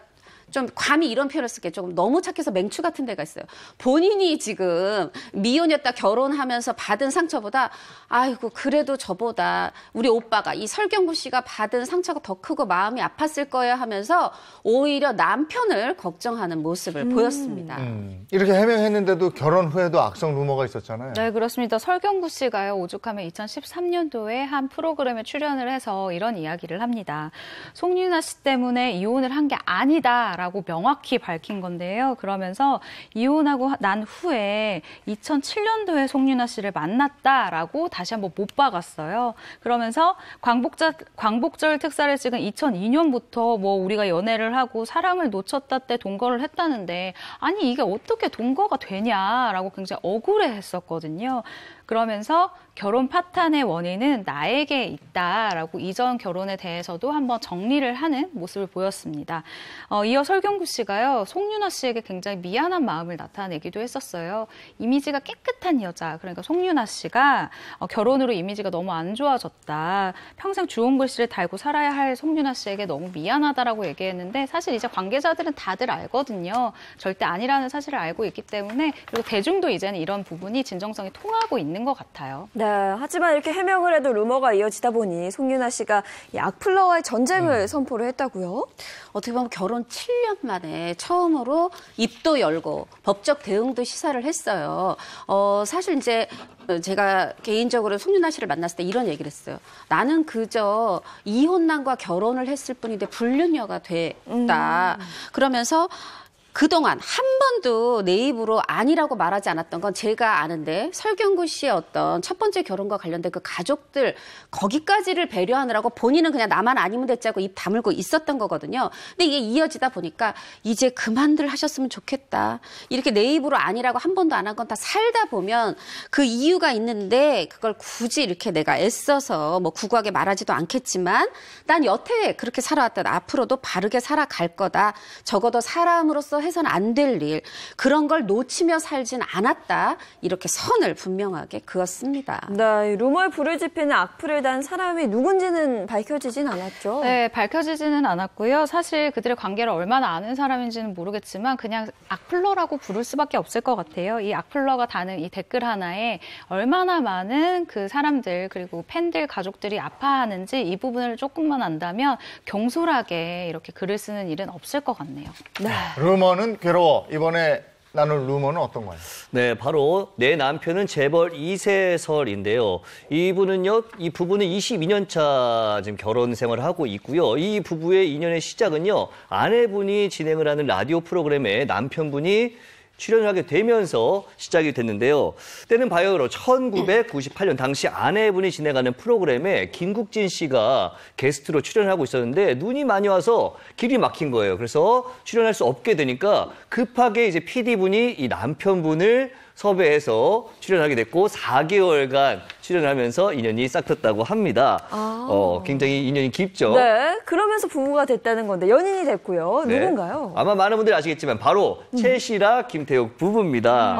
좀 감히 이런 표현을 쓸게 조금 너무 착해서 맹추 같은 데가 있어요. 본인이 지금 미혼이었다 결혼하면서 받은 상처보다 아이고 그래도 저보다 우리 오빠가 이 설경구 씨가 받은 상처가 더 크고 마음이 아팠을 거예요 하면서 오히려 남편을 걱정하는 모습을 보였습니다. 이렇게 해명했는데도 결혼 후에도 악성 루머가 있었잖아요. 네, 그렇습니다. 설경구 씨가요, 오죽하면 2013년도에 한 프로그램에 출연을 해서 이런 이야기를 합니다. 송윤아 씨 때문에 이혼을 한 게 아니다라고 명확히 밝힌 건데요. 그러면서 이혼하고 난 후에 2007년도에 송윤아 씨를 만났다라고 다시 한번 못 박았어요. 그러면서 광복절 특사를 찍은 2002년부터 뭐 우리가 연애를 하고 사랑을 놓쳤다 때 동거를 했다는데 아니 이게 어떻게 동거가 되냐라고 굉장히 억울해했었거든요. 그러면서 결혼 파탄의 원인은 나에게 있다라고 이전 결혼에 대해서도 한번 정리를 하는 모습을 보였습니다. 이어 설경구 씨가요, 송윤아 씨에게 굉장히 미안한 마음을 나타내기도 했었어요. 이미지가 깨끗한 여자, 그러니까 송윤아 씨가 결혼으로 이미지가 너무 안 좋아졌다. 평생 주홍 글씨를 달고 살아야 할 송윤아 씨에게 너무 미안하다라고 얘기했는데 사실 이제 관계자들은 다들 알거든요. 절대 아니라는 사실을 알고 있기 때문에 그리고 대중도 이제는 이런 부분이 진정성이 통하고 있는 것 같아요. 네, 하지만 이렇게 해명을 해도 루머가 이어지다 보니 송윤아 씨가 이 악플러와의 전쟁을 선포를 했다고요? 어떻게 보면 결혼 7년 만에 처음으로 입도 열고 법적 대응도 시사를 했어요. 사실 이제 제가 개인적으로 송윤아 씨를 만났을 때 이런 얘기를 했어요. 나는 그저 이혼남과 결혼을 했을 뿐인데 불륜녀가 됐다. 그러면서 그동안 한 번도 내 입으로 아니라고 말하지 않았던 건 제가 아는데 설경구 씨의 어떤 첫 번째 결혼과 관련된 그 가족들 거기까지를 배려하느라고 본인은 그냥 나만 아니면 됐지 하고 입 다물고 있었던 거거든요. 근데 이게 이어지다 보니까 이제 그만들 하셨으면 좋겠다. 이렇게 내 입으로 아니라고 한 번도 안 한 건 다 살다 보면 그 이유가 있는데 그걸 굳이 이렇게 내가 애써서 뭐 구구하게 말하지도 않겠지만 난 여태 그렇게 살아왔던 앞으로도 바르게 살아갈 거다. 적어도 사람으로서 해서는 안 될 일, 그런 걸 놓치며 살진 않았다. 이렇게 선을 분명하게 그었습니다. 네, 루머에 불을 지피는 악플을 단 사람이 누군지는 밝혀지진 않았죠. 네, 밝혀지지는 않았고요. 사실 그들의 관계를 얼마나 아는 사람인지는 모르겠지만 그냥 악플러라고 부를 수밖에 없을 것 같아요. 이 악플러가 다는 이 댓글 하나에 얼마나 많은 그 사람들 그리고 팬들, 가족들이 아파하는지 이 부분을 조금만 안다면 경솔하게 이렇게 글을 쓰는 일은 없을 것 같네요. 네. 루머는 괴로워. 이번에 나눌 루머는 어떤 거예요? 네, 바로 내 남편은 재벌 2세설인데요. 이 부부는 22년 차 지금 결혼 생활을 하고 있고요. 이 부부의 인연의 시작은요. 아내분이 진행을 하는 라디오 프로그램에 남편분이 출연을 하게 되면서 시작이 됐는데요. 때는 바야흐로 1998년 당시 아내분이 진행하는 프로그램에 김국진 씨가 게스트로 출연하고 있었는데 눈이 많이 와서 길이 막힌 거예요. 그래서 출연할 수 없게 되니까 급하게 이제 PD분이 이 남편분을 섭외해서 출연하게 됐고 4개월간 출연하면서 인연이 싹텄다고 합니다. 굉장히 인연이 깊죠. 네, 그러면서 부부가 됐다는 건데 연인이 됐고요. 네. 누군가요? 아마 많은 분들이 아시겠지만 바로 최시라, 김태욱 부부입니다.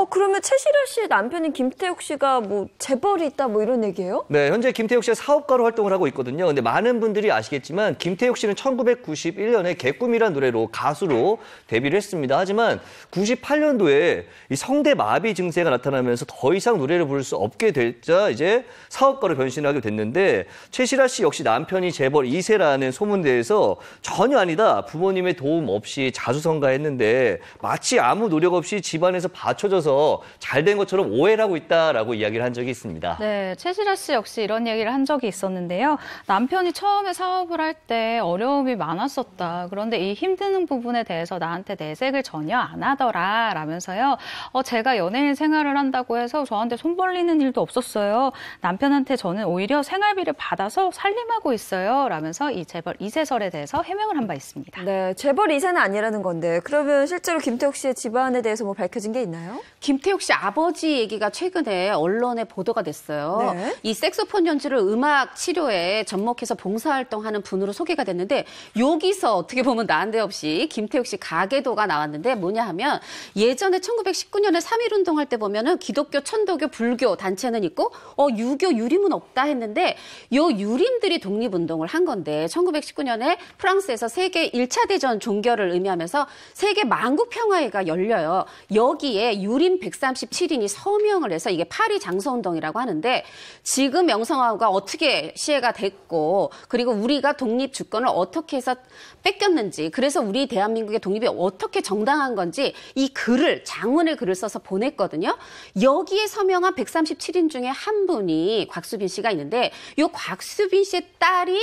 그러면 최시라 씨의 남편인 김태욱 씨가 뭐 재벌이 있다 뭐 이런 얘기예요? 네, 현재 김태욱 씨가 사업가로 활동을 하고 있거든요. 근데 많은 분들이 아시겠지만 김태욱 씨는 1991년에 개꿈이란 노래로 가수로 데뷔를 했습니다. 하지만 98년도에 이 성대 마비 증세가 나타나면서 더 이상 노래를 부를 수 없게 되자 이제 사업가로 변신을 하게 됐는데 최시라 씨 역시 남편이 재벌 2세라는 소문대에서 전혀 아니다. 부모님의 도움 없이 자수성가했는데 마치 아무 노력 없이 집안에서 받쳐줘서 잘된 것처럼 오해를 하고 있다라고 이야기를 한 적이 있습니다. 네, 최시라 씨 역시 이런 얘기를 한 적이 있었는데요. 남편이 처음에 사업을 할 때 어려움이 많았었다. 그런데 이 힘드는 부분에 대해서 나한테 내색을 전혀 안 하더라 라면서요. 제가 연예인 생활을 한다고 해서 저한테 손 벌리는 일도 없었어요. 남편한테 저는 오히려 생활비를 받아서 살림하고 있어요. 라면서 이 재벌 2세설에 대해서 해명을 한 바 있습니다. 네, 재벌 2세는 아니라는 건데 그러면 실제로 김태욱 씨의 집안에 대해서 뭐 밝혀진 게 있나요? 김태욱 씨 아버지 얘기가 최근에 언론에 보도가 됐어요. 네. 이 색소폰 연주를 음악 치료에 접목해서 봉사활동하는 분으로 소개가 됐는데 여기서 어떻게 보면 난데없이 김태욱 씨 가계도가 나왔는데 뭐냐 하면 예전에 1919년에 3.1운동 할 때 보면은 기독교, 천도교, 불교 단체는 있고 유교, 유림은 없다 했는데 요 유림들이 독립운동을 한 건데 1919년에 프랑스에서 세계 1차 대전 종결을 의미하면서 세계 만국평화회가 열려요. 여기에 유림 137인이 서명을 해서 이게 파리 장서운동이라고 하는데 지금 명성황후가 어떻게 시해가 됐고 그리고 우리가 독립 주권을 어떻게 해서 뺏겼는지 그래서 우리 대한민국의 독립이 어떻게 정당한 건지 이 글을 장문의 글을 써서 보냈거든요. 여기에 서명한 137인 중에 한 분이 곽수빈 씨가 있는데 이 곽수빈 씨의 딸이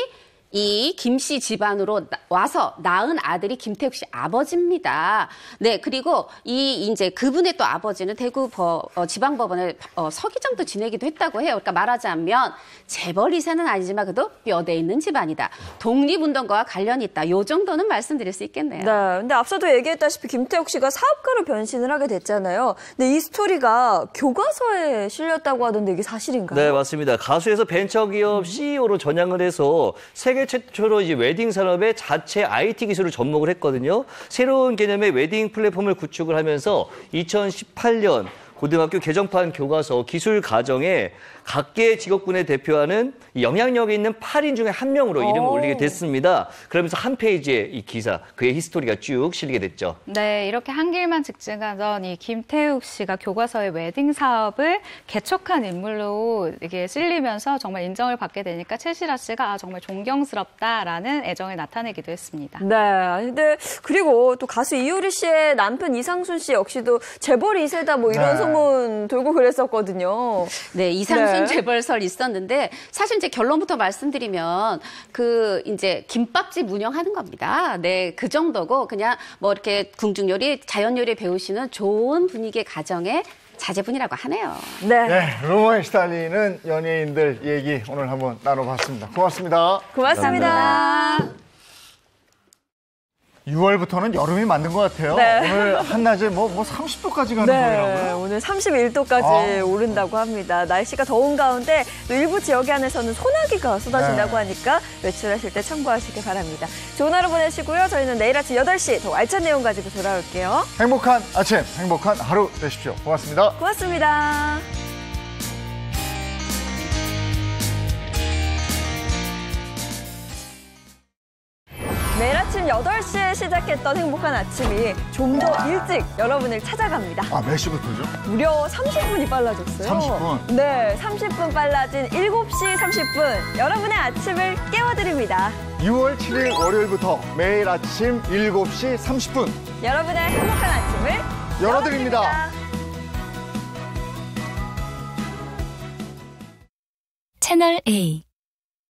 이 김 씨 집안으로 와서 낳은 아들이 김태욱 씨 아버지입니다. 네, 그리고 이제 그분의 또 아버지는 대구 지방법원에 서기장도 지내기도 했다고 해요. 그러니까 말하자면 재벌 2세는 아니지만 그래도 뼈대 있는 집안이다. 독립운동가와 관련이 있다. 요 정도는 말씀드릴 수 있겠네요. 네, 근데 앞서도 얘기했다시피 김태욱 씨가 사업가로 변신을 하게 됐잖아요. 근데 이 스토리가 교과서에 실렸다고 하던데 이게 사실인가요? 네, 맞습니다. 가수에서 벤처기업 CEO로 전향을 해서 세계 최초로 이제 웨딩 산업에 자체 IT 기술을 접목을 했거든요. 새로운 개념의 웨딩 플랫폼을 구축을 하면서 2018년 고등학교 개정판 교과서 기술 과정에 각계 직업군에 대표하는 영향력이 있는 8인 중에 한 명으로 이름을 올리게 됐습니다. 그러면서 한 페이지에 이 기사, 그의 히스토리가 쭉 실리게 됐죠. 네, 이렇게 한 길만 직진하던 이 김태욱 씨가 교과서의 웨딩 사업을 개척한 인물로 이게 실리면서 정말 인정을 받게 되니까 최시라 씨가 정말 존경스럽다라는 애정을 나타내기도 했습니다. 네, 근데 그리고 또 가수 이효리 씨의 남편 이상순 씨 역시도 재벌 2세다 뭐 이런 소문 돌고 그랬었거든요. 네, 이상순 네. 재벌설 있었는데 사실 이제 결론부터 말씀드리면 이제 김밥집 운영하는 겁니다. 네, 그 정도고 그냥 뭐 이렇게 궁중 요리, 자연 요리 배우시는 좋은 분위기의 가정의 자제분이라고 하네요. 네. 네, 루머에 시달리는 연예인들 얘기 오늘 한번 나눠봤습니다. 고맙습니다. 고맙습니다. 6월부터는 여름이 맞는 것 같아요. 네. 오늘 한낮에 뭐 30도까지 가는 네, 거라고요? 오늘 31도까지 오른다고 합니다. 날씨가 더운 가운데 또 일부 지역에 한해서는 소나기가 쏟아진다고 하니까 외출하실 때 참고하시기 바랍니다. 좋은 하루 보내시고요. 저희는 내일 아침 8시 더 알찬 내용 가지고 돌아올게요. 행복한 아침, 행복한 하루 되십시오. 고맙습니다. 고맙습니다. 매일 아침 8시에 시작했던 행복한 아침이 좀 더 일찍 여러분을 찾아갑니다. 몇 시부터죠? 무려 30분이 빨라졌어요. 30분? 네, 30분 빨라진 7시 30분. 여러분의 아침을 깨워드립니다. 6월 7일 월요일부터 매일 아침 7시 30분. 여러분의 행복한 아침을 열어드립니다. 채널 A